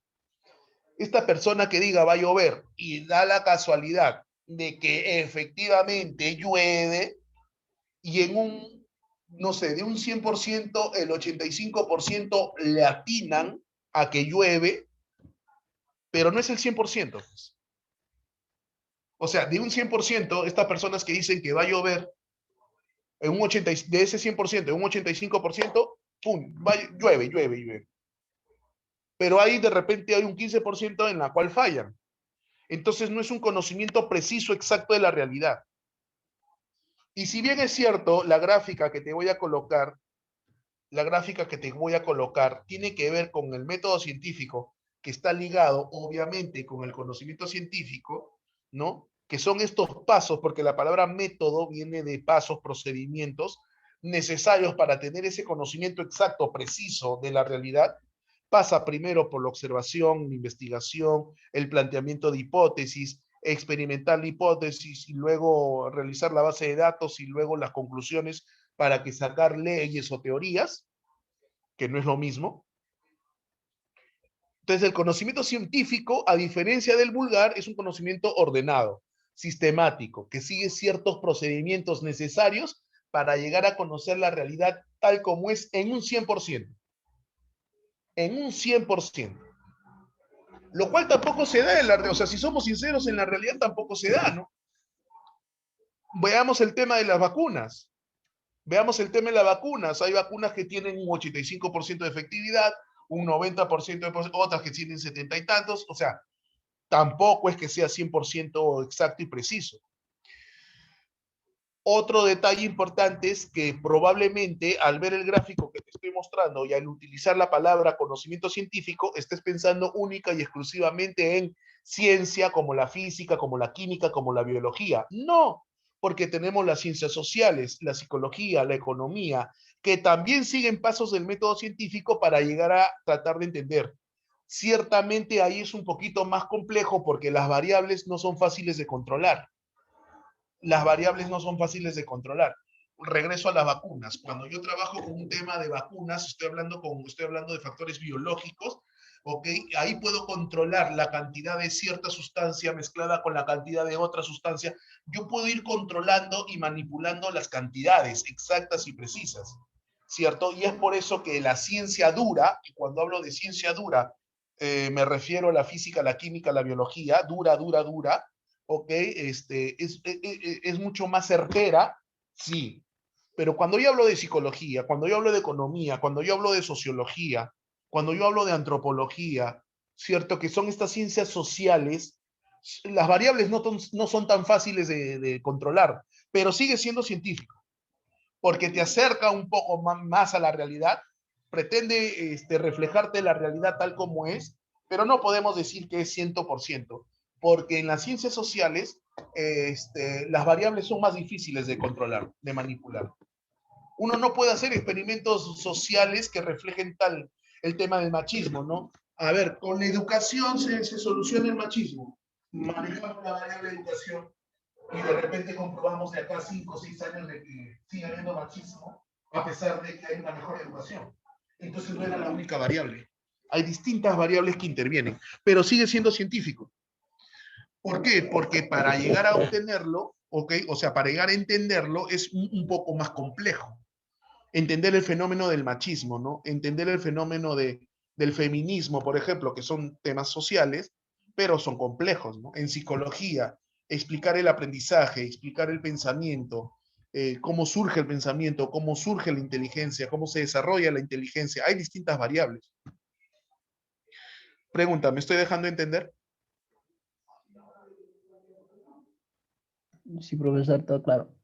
esta persona que diga va a llover y da la casualidad de que efectivamente llueve y en un, no sé, de un 100%, el 85% le atinan a que llueve, pero no es el 100%, pues. O sea, de un 100%, estas personas que dicen que va a llover, en un 80, de ese 100%, en un 85%, ¡pum! Llueve, llueve, llueve. Pero ahí de repente hay un 15% en la cual fallan. Entonces no es un conocimiento preciso, exacto de la realidad. Y si bien es cierto, la gráfica que te voy a colocar, tiene que ver con el método científico, que está ligado obviamente con el conocimiento científico, ¿no? Que son estos pasos, porque la palabra método viene de pasos, procedimientos necesarios para tener ese conocimiento exacto, preciso de la realidad. Pasa primero por la observación, la investigación, el planteamiento de hipótesis, experimentar la hipótesis y luego realizar la base de datos y luego las conclusiones para que sacar leyes o teorías, que no es lo mismo. Entonces, el conocimiento científico, a diferencia del vulgar, es un conocimiento ordenado, sistemático, que sigue ciertos procedimientos necesarios para llegar a conocer la realidad tal como es en un 100%. En un 100%. Lo cual tampoco se da en la realidad. O sea, si somos sinceros, en la realidad tampoco se da, ¿no? Veamos el tema de las vacunas. Veamos el tema de las vacunas. Hay vacunas que tienen un 85% de efectividad, un 90% de otras que tienen 70 y tantos. O sea, tampoco es que sea 100% exacto y preciso. Otro detalle importante es que probablemente al ver el gráfico que te estoy mostrando y al utilizar la palabra conocimiento científico, estés pensando única y exclusivamente en ciencia como la física, como la química, como la biología. No, porque tenemos las ciencias sociales, la psicología, la economía, que también siguen pasos del método científico para llegar a tratar de entender. Ciertamente ahí es un poquito más complejo porque las variables no son fáciles de controlar. Las variables no son fáciles de controlar. Regreso a las vacunas. Cuando yo trabajo con un tema de vacunas, estoy hablando de factores biológicos, ¿ok? Ahí puedo controlar la cantidad de cierta sustancia mezclada con la cantidad de otra sustancia. Yo puedo ir controlando y manipulando las cantidades exactas y precisas, ¿cierto? Y es por eso que la ciencia dura, y cuando hablo de ciencia dura, me refiero a la física, la química, la biología, dura, ¿ok? Es mucho más certera, sí. Pero cuando yo hablo de psicología, cuando yo hablo de economía, cuando yo hablo de sociología, cuando yo hablo de antropología, ¿cierto? Que son estas ciencias sociales, las variables no son tan fáciles de controlar, pero sigue siendo científico, porque te acerca un poco más a la realidad, pretende reflejarte la realidad tal como es, pero no podemos decir que es 100%, porque en las ciencias sociales las variables son más difíciles de controlar, de manipular. Uno no puede hacer experimentos sociales que reflejen el tema del machismo, ¿no? A ver, con la educación se soluciona el machismo. Manejamos la variable de educación y de repente comprobamos de acá 5 o 6 años de que sigue habiendo machismo, a pesar de que hay una mejor educación. Entonces no era la única variable. Hay distintas variables que intervienen, pero sigue siendo científico. ¿Por qué? Porque para llegar a obtenerlo, ¿ok? O sea, para llegar a entenderlo es un poco más complejo. Entender el fenómeno del machismo, ¿no? Entender el fenómeno del feminismo, por ejemplo, que son temas sociales, pero son complejos, ¿no? En psicología, explicar el aprendizaje, explicar el pensamiento, cómo surge el pensamiento, cómo surge la inteligencia, cómo se desarrolla la inteligencia. Hay distintas variables. Pregunta, ¿me estoy dejando entender? Sí, profesor, todo claro.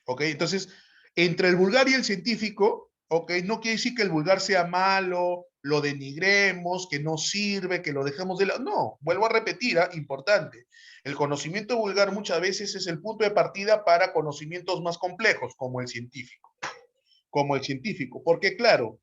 Ok, entonces, entre el vulgar y el científico, ok, no quiere decir que el vulgar sea malo, lo denigremos, que no sirve, que lo dejemos de lado. No, vuelvo a repetir, importante. El conocimiento vulgar muchas veces es el punto de partida para conocimientos más complejos, como el científico. Porque claro,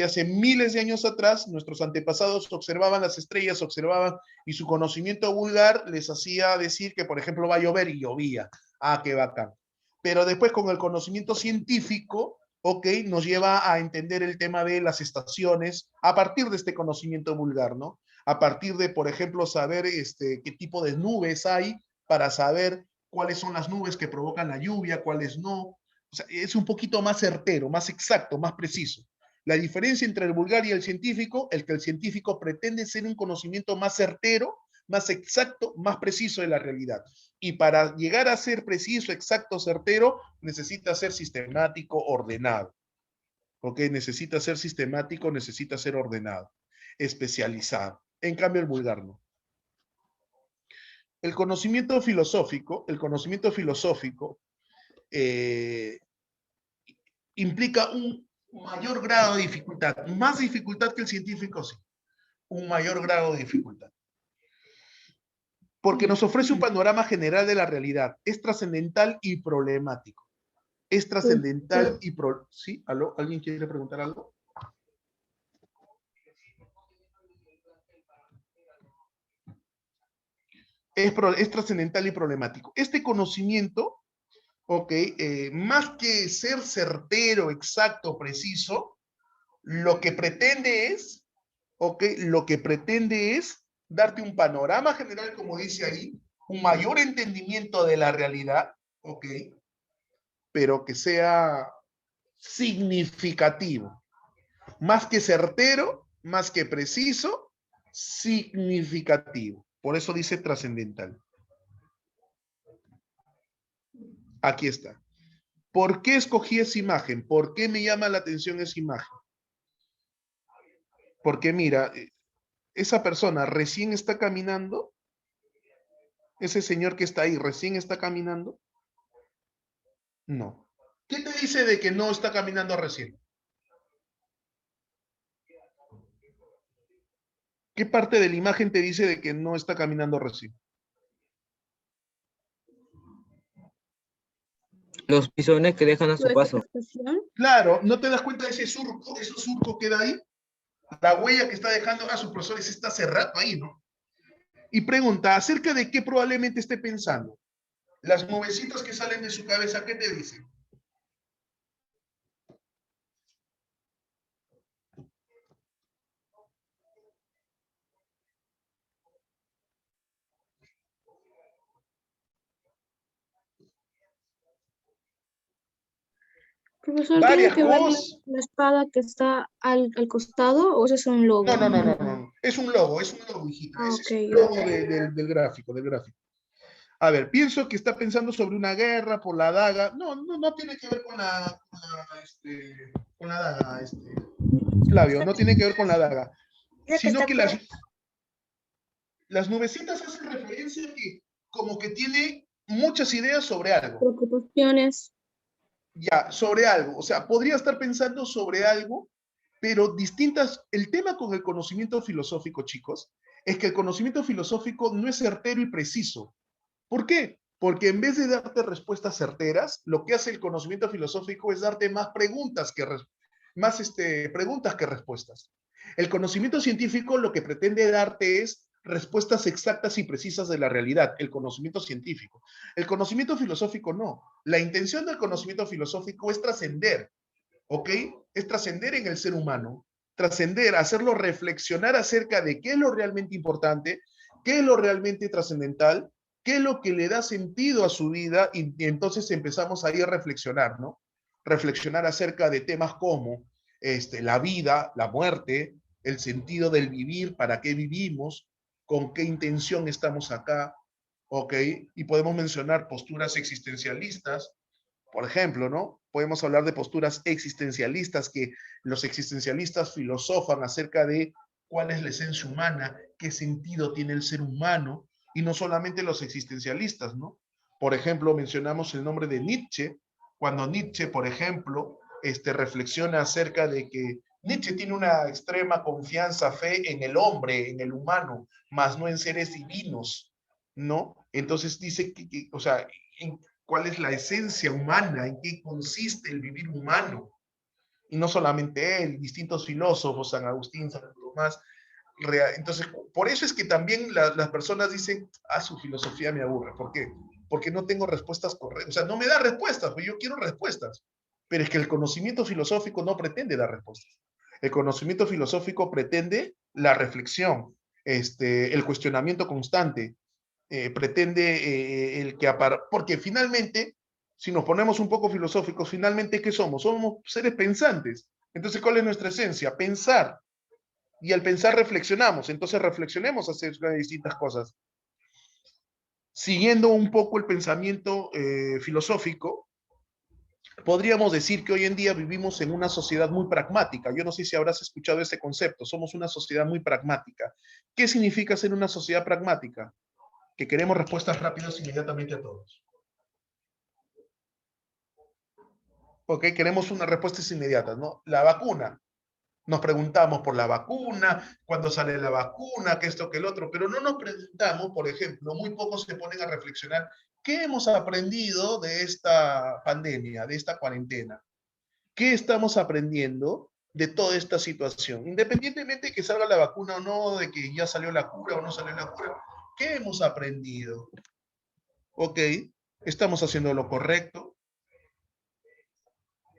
hace miles de años atrás, nuestros antepasados observaban las estrellas, observaban, y su conocimiento vulgar les hacía decir que, por ejemplo, va a llover y llovía. Ah, qué bacán. Pero después con el conocimiento científico, ok, nos lleva a entender el tema de las estaciones a partir de este conocimiento vulgar, ¿no? A partir de, por ejemplo, saber qué tipo de nubes hay para saber cuáles son las nubes que provocan la lluvia, cuáles no. O sea, es un poquito más certero, más exacto, más preciso. La diferencia entre el vulgar y el científico, el que el científico pretende ser un conocimiento más certero, más exacto, más preciso de la realidad. Y para llegar a ser preciso, exacto, certero, necesita ser sistemático, ordenado. ¿Ok? Necesita ser sistemático, necesita ser ordenado, especializado. En cambio, el vulgar no. El conocimiento filosófico implica un mayor grado de dificultad, más dificultad que el científico, sí, un mayor grado de dificultad. Porque nos ofrece un panorama general de la realidad, es trascendental y problemático. Es trascendental y ¿Sí? ¿Aló? ¿Alguien quiere preguntar algo? Es trascendental y problemático. Este conocimiento, ok, más que ser certero, exacto, preciso, lo que pretende es, ok, lo que pretende es darte un panorama general, como dice ahí, un mayor entendimiento de la realidad, ok, pero que sea significativo. Más que certero, más que preciso, significativo. Por eso dice trascendental. Aquí está. ¿Por qué escogí esa imagen? ¿Por qué me llama la atención esa imagen? Porque mira, esa persona recién está caminando, ese señor que está ahí recién está caminando. No. ¿Qué te dice de que no está caminando recién? ¿Qué parte de la imagen te dice de que no está caminando recién? Los pisones que dejan a su ¿Su paso. estación? Claro, ¿no te das cuenta de ese surco que da ahí? La huella que está dejando a su profesor está cerrado ahí, ¿no? Y pregunta, ¿acerca de qué probablemente esté pensando? Las nubecitas que salen de su cabeza, ¿qué te dicen? Profesor, ¿tiene Varias que ver cosas. la espada que está al costado o ese es un logo? No. Es un logo, hijita. Ah, Ese ok. es un logo del gráfico, A ver, pienso que está pensando sobre una guerra por la daga. No tiene que ver con la daga, Flavio, no tiene que ver con la daga. Sino que las nubecitas hacen referencia a que como que tiene muchas ideas sobre algo. Preocupaciones. Ya, sobre algo. O sea, podría estar pensando sobre algo, pero distintas. El tema con el conocimiento filosófico, chicos, es que el conocimiento filosófico no es certero y preciso. ¿Por qué? Porque en vez de darte respuestas certeras, lo que hace el conocimiento filosófico es darte más preguntas preguntas que respuestas. El conocimiento científico lo que pretende darte es respuestas exactas y precisas de la realidad, el conocimiento científico. El conocimiento filosófico no. La intención del conocimiento filosófico es trascender, ¿ok? Es trascender en el ser humano, trascender, hacerlo reflexionar acerca de qué es lo realmente importante, qué es lo realmente trascendental, qué es lo que le da sentido a su vida, y entonces empezamos ahí a reflexionar, ¿no? Reflexionar acerca de temas como la vida, la muerte, el sentido del vivir, para qué vivimos, con qué intención estamos acá, ¿ok? Y podemos mencionar posturas existencialistas, por ejemplo, ¿no? Podemos hablar de posturas existencialistas, que los existencialistas filosofan acerca de cuál es la esencia humana, qué sentido tiene el ser humano, y no solamente los existencialistas, ¿no? Por ejemplo, mencionamos el nombre de Nietzsche, cuando Nietzsche, por ejemplo, reflexiona acerca de que Nietzsche tiene una extrema confianza, fe en el hombre, en el humano, más no en seres divinos, ¿no? Entonces dice o sea, cuál es la esencia humana, en qué consiste el vivir humano. Y no solamente él, distintos filósofos, San Agustín, San Tomás. Entonces, por eso es que también las personas dicen, su filosofía me aburre. ¿Por qué? Porque no tengo respuestas correctas. O sea, no me da respuestas, pues yo quiero respuestas. Pero es que el conocimiento filosófico no pretende dar respuestas. El conocimiento filosófico pretende la reflexión, el cuestionamiento constante, pretende porque finalmente, si nos ponemos un poco filosóficos, finalmente, ¿qué somos? Somos seres pensantes. Entonces, ¿cuál es nuestra esencia? Pensar. Y al pensar reflexionamos, entonces reflexionemos acerca de distintas cosas. Siguiendo un poco el pensamiento filosófico, podríamos decir que hoy en día vivimos en una sociedad muy pragmática. Yo no sé si habrás escuchado ese concepto. Somos una sociedad muy pragmática. ¿Qué significa ser una sociedad pragmática? Que queremos respuestas rápidas inmediatamente a todos. Ok, queremos unas respuestas inmediatas, ¿no? La vacuna. Nos preguntamos por la vacuna, cuándo sale la vacuna, que esto, que el otro, pero no nos preguntamos, por ejemplo, muy pocos se ponen a reflexionar, ¿qué hemos aprendido de esta pandemia, de esta cuarentena? ¿Qué estamos aprendiendo de toda esta situación? Independientemente de que salga la vacuna o no, de que ya salió la cura o no salió la cura, ¿qué hemos aprendido? Ok, ¿estamos haciendo lo correcto?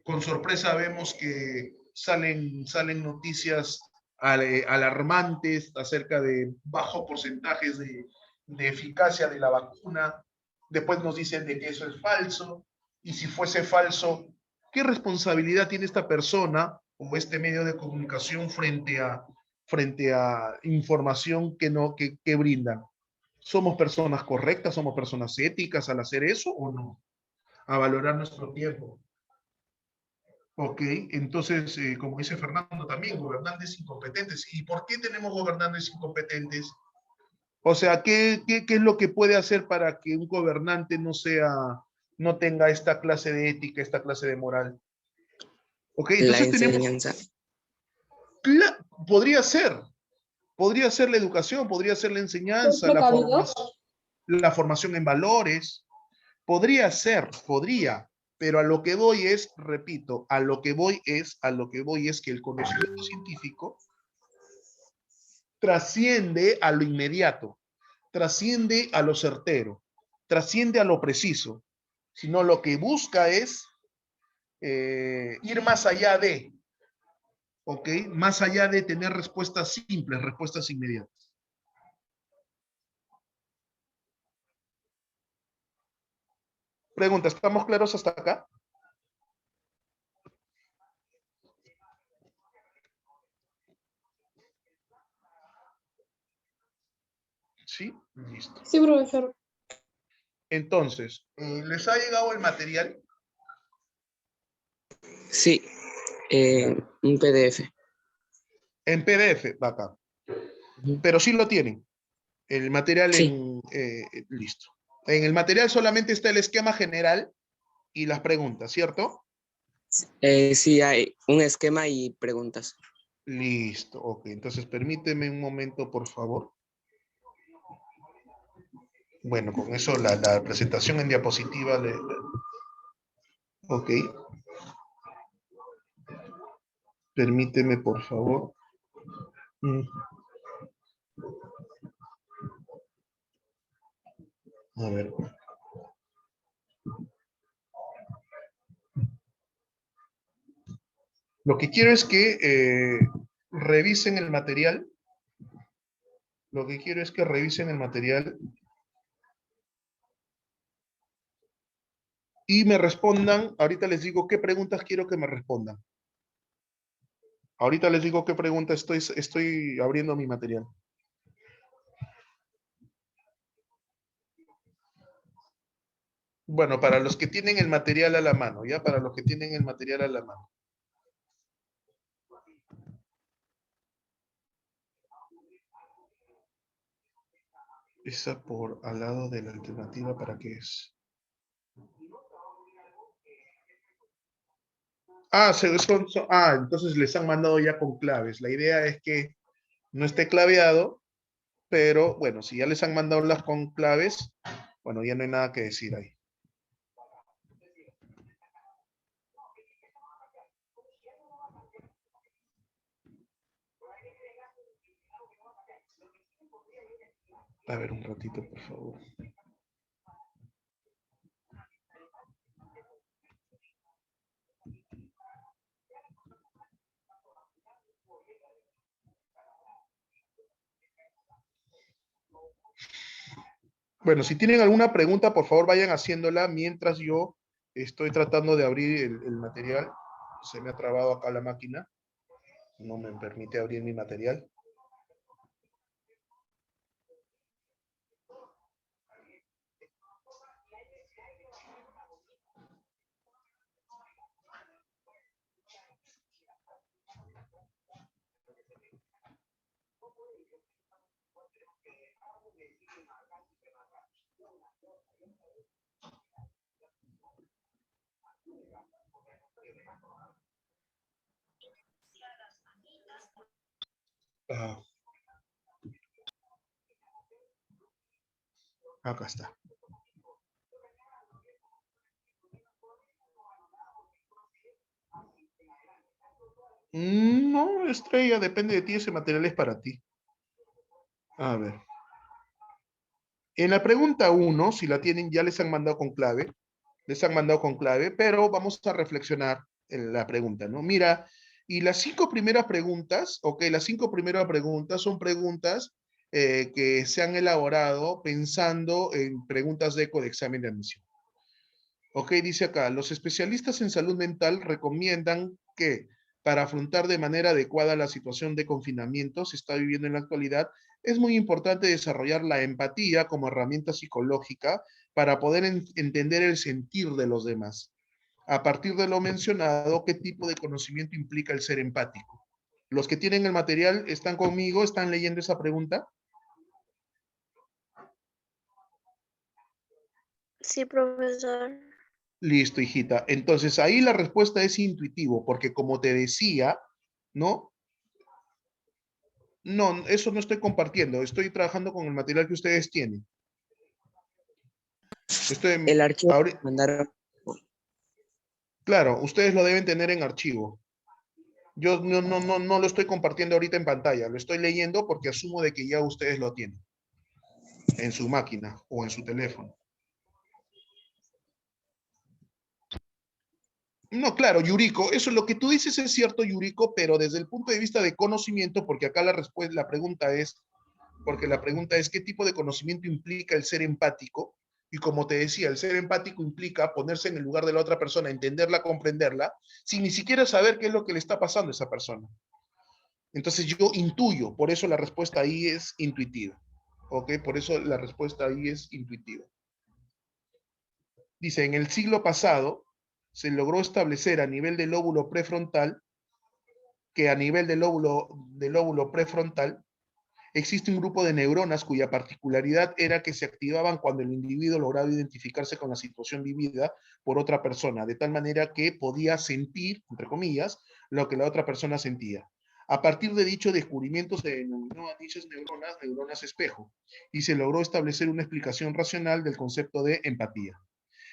Con sorpresa vemos que salen noticias alarmantes acerca de bajos porcentajes de eficacia de la vacuna. Después nos dicen de que eso es falso. Y si fuese falso, ¿qué responsabilidad tiene esta persona o este medio de comunicación frente a información que brindan? ¿Somos personas correctas? ¿Somos personas éticas al hacer eso o no? A valorar nuestro tiempo. Ok, entonces, como dice Fernando también, gobernantes incompetentes. ¿Y por qué tenemos gobernantes incompetentes? O sea, ¿qué es lo que puede hacer para que un gobernante no tenga esta clase de ética, esta clase de moral? Ok, La entonces enseñanza. podría ser la educación, podría ser la enseñanza, la formación en valores, podría, pero a lo que voy es, repito, a lo que voy es que el conocimiento científico trasciende a lo inmediato, trasciende a lo certero, trasciende a lo preciso, sino lo que busca es ir más allá de, ¿ok? Más allá de tener respuestas simples, respuestas inmediatas. Pregunta, ¿estamos claros hasta acá? ¿Sí? Listo. Sí, profesor. Entonces, ¿les ha llegado el material? Sí, un PDF. En PDF, acá. Pero sí lo tienen. El material Sí. listo. En el material solamente está el esquema general y las preguntas, ¿cierto? Sí, hay un esquema y preguntas. Listo, ok. Entonces, permíteme un momento, por favor. Bueno, con eso la presentación en diapositiva. Ok. Permíteme, por favor. A ver. Lo que quiero es que revisen el material. Lo que quiero es que revisen el material y me respondan. Ahorita les digo qué preguntas quiero que me respondan. Ahorita les digo qué pregunta estoy abriendo mi material. Bueno, para los que tienen el material a la mano, ¿ya? Para los que tienen el material a la mano. Esa por al lado de la alternativa, ¿para qué es? Entonces les han mandado ya con claves. La idea es que no esté claveado, pero bueno, si ya les han mandado las con claves, bueno, ya no hay nada que decir ahí. A ver, un ratito, por favor. Bueno, si tienen alguna pregunta, por favor vayan haciéndola mientras yo estoy tratando de abrir el material. Se me ha trabado acá la máquina. No me permite abrir mi material. Ah, acá está. No, Estrella, depende de ti, ese material es para ti. A ver. En la pregunta 1, si la tienen, ya les han mandado con clave. Les han mandado con clave, pero vamos a reflexionar en la pregunta, ¿no? Mira, y las 5 primeras preguntas, ok, las 5 primeras preguntas son preguntas que se han elaborado pensando en preguntas de eco de examen de admisión. Ok, dice acá, los especialistas en salud mental recomiendan que para afrontar de manera adecuada la situación de confinamiento se está viviendo en la actualidad, es muy importante desarrollar la empatía como herramienta psicológica para poder entender el sentir de los demás. A partir de lo mencionado, ¿qué tipo de conocimiento implica el ser empático? Los que tienen el material, ¿están conmigo? ¿Están leyendo esa pregunta? Sí, profesor. Listo, hijita. Entonces, ahí la respuesta es intuitivo, porque como te decía, ¿no? No, eso no estoy compartiendo. Estoy trabajando con el material que ustedes tienen. El archivo ahorita, que mandaron. claro, ustedes lo deben tener en archivo. Yo no lo estoy compartiendo ahorita en pantalla. Lo estoy leyendo porque asumo de que ya ustedes lo tienen en su máquina o en su teléfono. No, claro, Yuriko, eso lo que tú dices es cierto, Yuriko, pero desde el punto de vista de conocimiento, porque acá la pregunta es, ¿qué tipo de conocimiento implica el ser empático? Y como te decía, el ser empático implica ponerse en el lugar de la otra persona, entenderla, comprenderla, sin ni siquiera saber qué es lo que le está pasando a esa persona. Entonces yo intuyo, por eso la respuesta ahí es intuitiva. ¿Ok? Por eso la respuesta ahí es intuitiva. Dice, en el siglo pasado se logró establecer a nivel del lóbulo prefrontal que a nivel del lóbulo prefrontal existe un grupo de neuronas cuya particularidad era que se activaban cuando el individuo lograba identificarse con la situación vivida por otra persona, de tal manera que podía sentir, entre comillas, lo que la otra persona sentía. A partir de dicho descubrimiento se denominó a dichas neuronas espejo, y se logró establecer una explicación racional del concepto de empatía.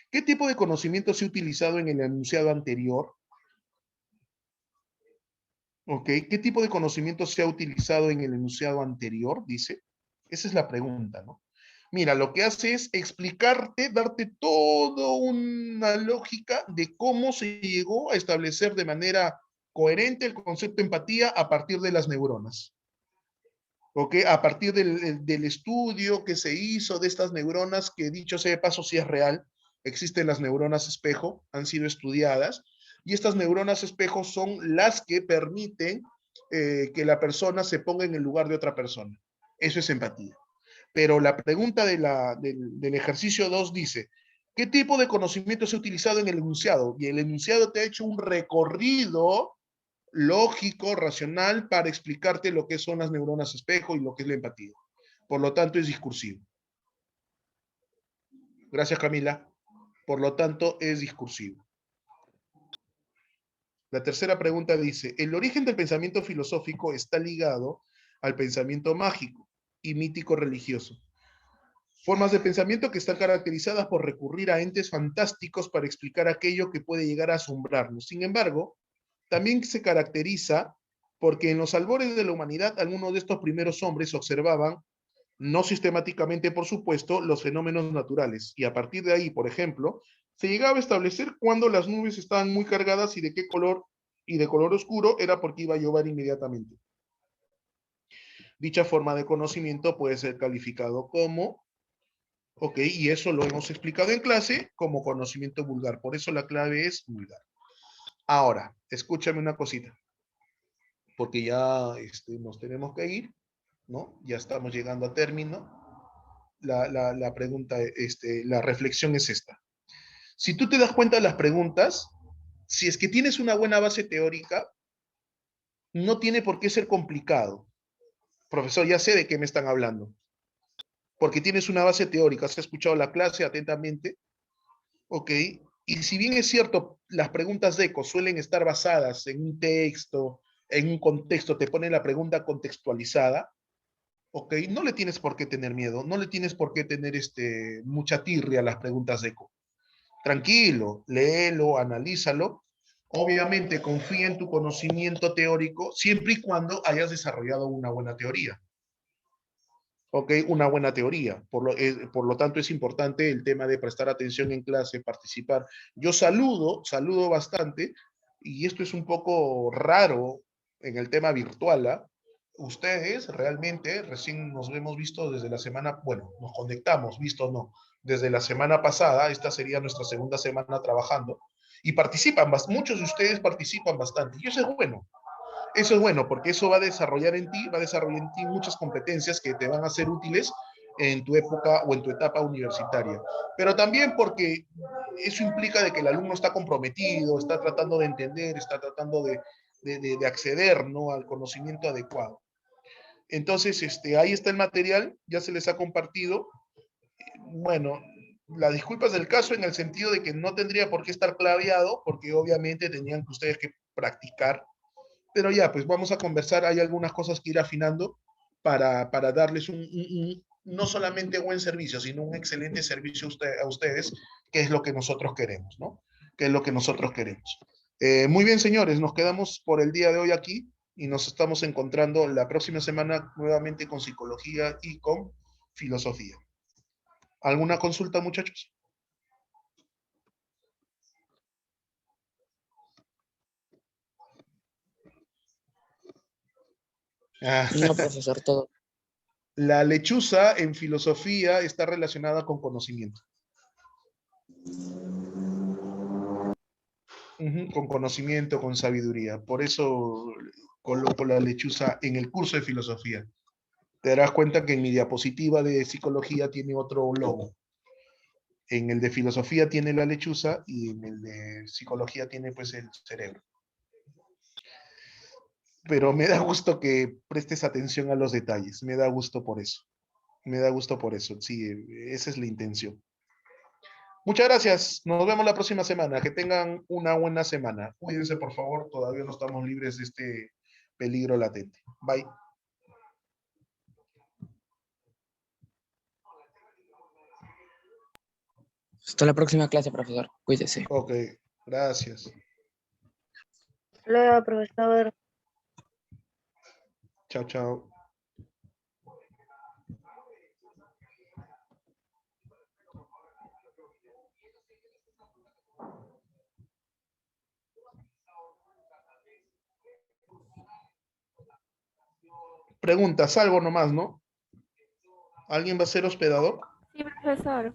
¿Qué tipo de conocimiento se ha utilizado en el enunciado anterior? ¿Ok? ¿Qué tipo de conocimiento se ha utilizado en el enunciado anterior? Dice. Esa es la pregunta, ¿no? Mira, lo que hace es explicarte, darte toda una lógica de cómo se llegó a establecer de manera coherente el concepto de empatía a partir de las neuronas. ¿Ok? A partir del estudio que se hizo de estas neuronas, que dicho sea de paso, sí es real, existen las neuronas espejo, han sido estudiadas, y estas neuronas espejo son las que permiten que la persona se ponga en el lugar de otra persona. Eso es empatía. Pero la pregunta del ejercicio 2 dice, ¿qué tipo de conocimiento se ha utilizado en el enunciado? Y el enunciado te ha hecho un recorrido lógico, racional, para explicarte lo que son las neuronas espejo y lo que es la empatía. Por lo tanto, es discursivo. Gracias, Camila. Por lo tanto, es discursivo. La tercera pregunta dice, el origen del pensamiento filosófico está ligado al pensamiento mágico y mítico religioso. Formas de pensamiento que están caracterizadas por recurrir a entes fantásticos para explicar aquello que puede llegar a asombrarnos. Sin embargo, también se caracteriza porque en los albores de la humanidad algunos de estos primeros hombres observaban No sistemáticamente, por supuesto, los fenómenos naturales. Y a partir de ahí, por ejemplo, se llegaba a establecer cuándo las nubes estaban muy cargadas y de qué color, y de color oscuro era porque iba a llover inmediatamente. Dicha forma de conocimiento puede ser calificado como, ok, y eso lo hemos explicado en clase, como conocimiento vulgar. Por eso la clave es vulgar. Ahora, escúchame una cosita, porque ya nos tenemos que ir, ¿no? Ya estamos llegando a término. La pregunta, la reflexión es esta. Si tú te das cuenta de las preguntas, si es que tienes una buena base teórica, no tiene por qué ser complicado. Profesor, ya sé de qué me están hablando. Porque tienes una base teórica, has escuchado la clase atentamente, ¿ok? Y si bien es cierto, las preguntas de ECO suelen estar basadas en un texto, en un contexto, te ponen la pregunta contextualizada, ¿ok? No le tienes por qué tener miedo, no le tienes por qué tener mucha tirria a las preguntas de ECO. Tranquilo, léelo, analízalo. Obviamente confía en tu conocimiento teórico siempre y cuando hayas desarrollado una buena teoría. ¿Ok? Una buena teoría. Por lo tanto, es importante el tema de prestar atención en clase, participar. Yo saludo bastante, y esto es un poco raro en el tema virtual, ¿ah? Ustedes realmente recién nos hemos visto desde la semana, bueno, nos conectamos, visto o no, desde la semana pasada, esta sería nuestra segunda semana trabajando, y participan, muchos de ustedes participan bastante, y eso es bueno. Eso es bueno, porque eso va a desarrollar en ti, muchas competencias que te van a ser útiles en tu época o en tu etapa universitaria. Pero también porque eso implica de que el alumno está comprometido, está tratando de entender, está tratando de acceder, ¿no?, al conocimiento adecuado. Entonces, ahí está el material, ya se les ha compartido. Bueno, la disculpa es del caso en el sentido de que no tendría por qué estar claveado, porque obviamente tenían que ustedes que practicar. Pero ya, pues vamos a conversar, hay algunas cosas que ir afinando para darles no solamente buen servicio, sino un excelente servicio a ustedes, que es lo que nosotros queremos, ¿no? Que es lo que nosotros queremos. Muy bien, señores, nos quedamos por el día de hoy aquí y nos estamos encontrando la próxima semana nuevamente con psicología y con filosofía. ¿Alguna consulta, muchachos? No, profesor, todo. La lechuza en filosofía está relacionada con conocimiento. Con conocimiento, con sabiduría. Por eso coloco la lechuza en el curso de filosofía. Te darás cuenta que en mi diapositiva de psicología tiene otro logo. En el de filosofía tiene la lechuza y en el de psicología tiene pues el cerebro. Pero me da gusto que prestes atención a los detalles. Me da gusto por eso. Me da gusto por eso. Sí, esa es la intención. Muchas gracias. Nos vemos la próxima semana. Que tengan una buena semana. Cuídense, por favor. Todavía no estamos libres de este peligro latente. Bye. Hasta la próxima clase, profesor. Cuídese. Ok, gracias. Luego, profesor. Chao, chao. Preguntas, algo nomás, ¿no? ¿Alguien va a ser hospedador? Sí, profesor.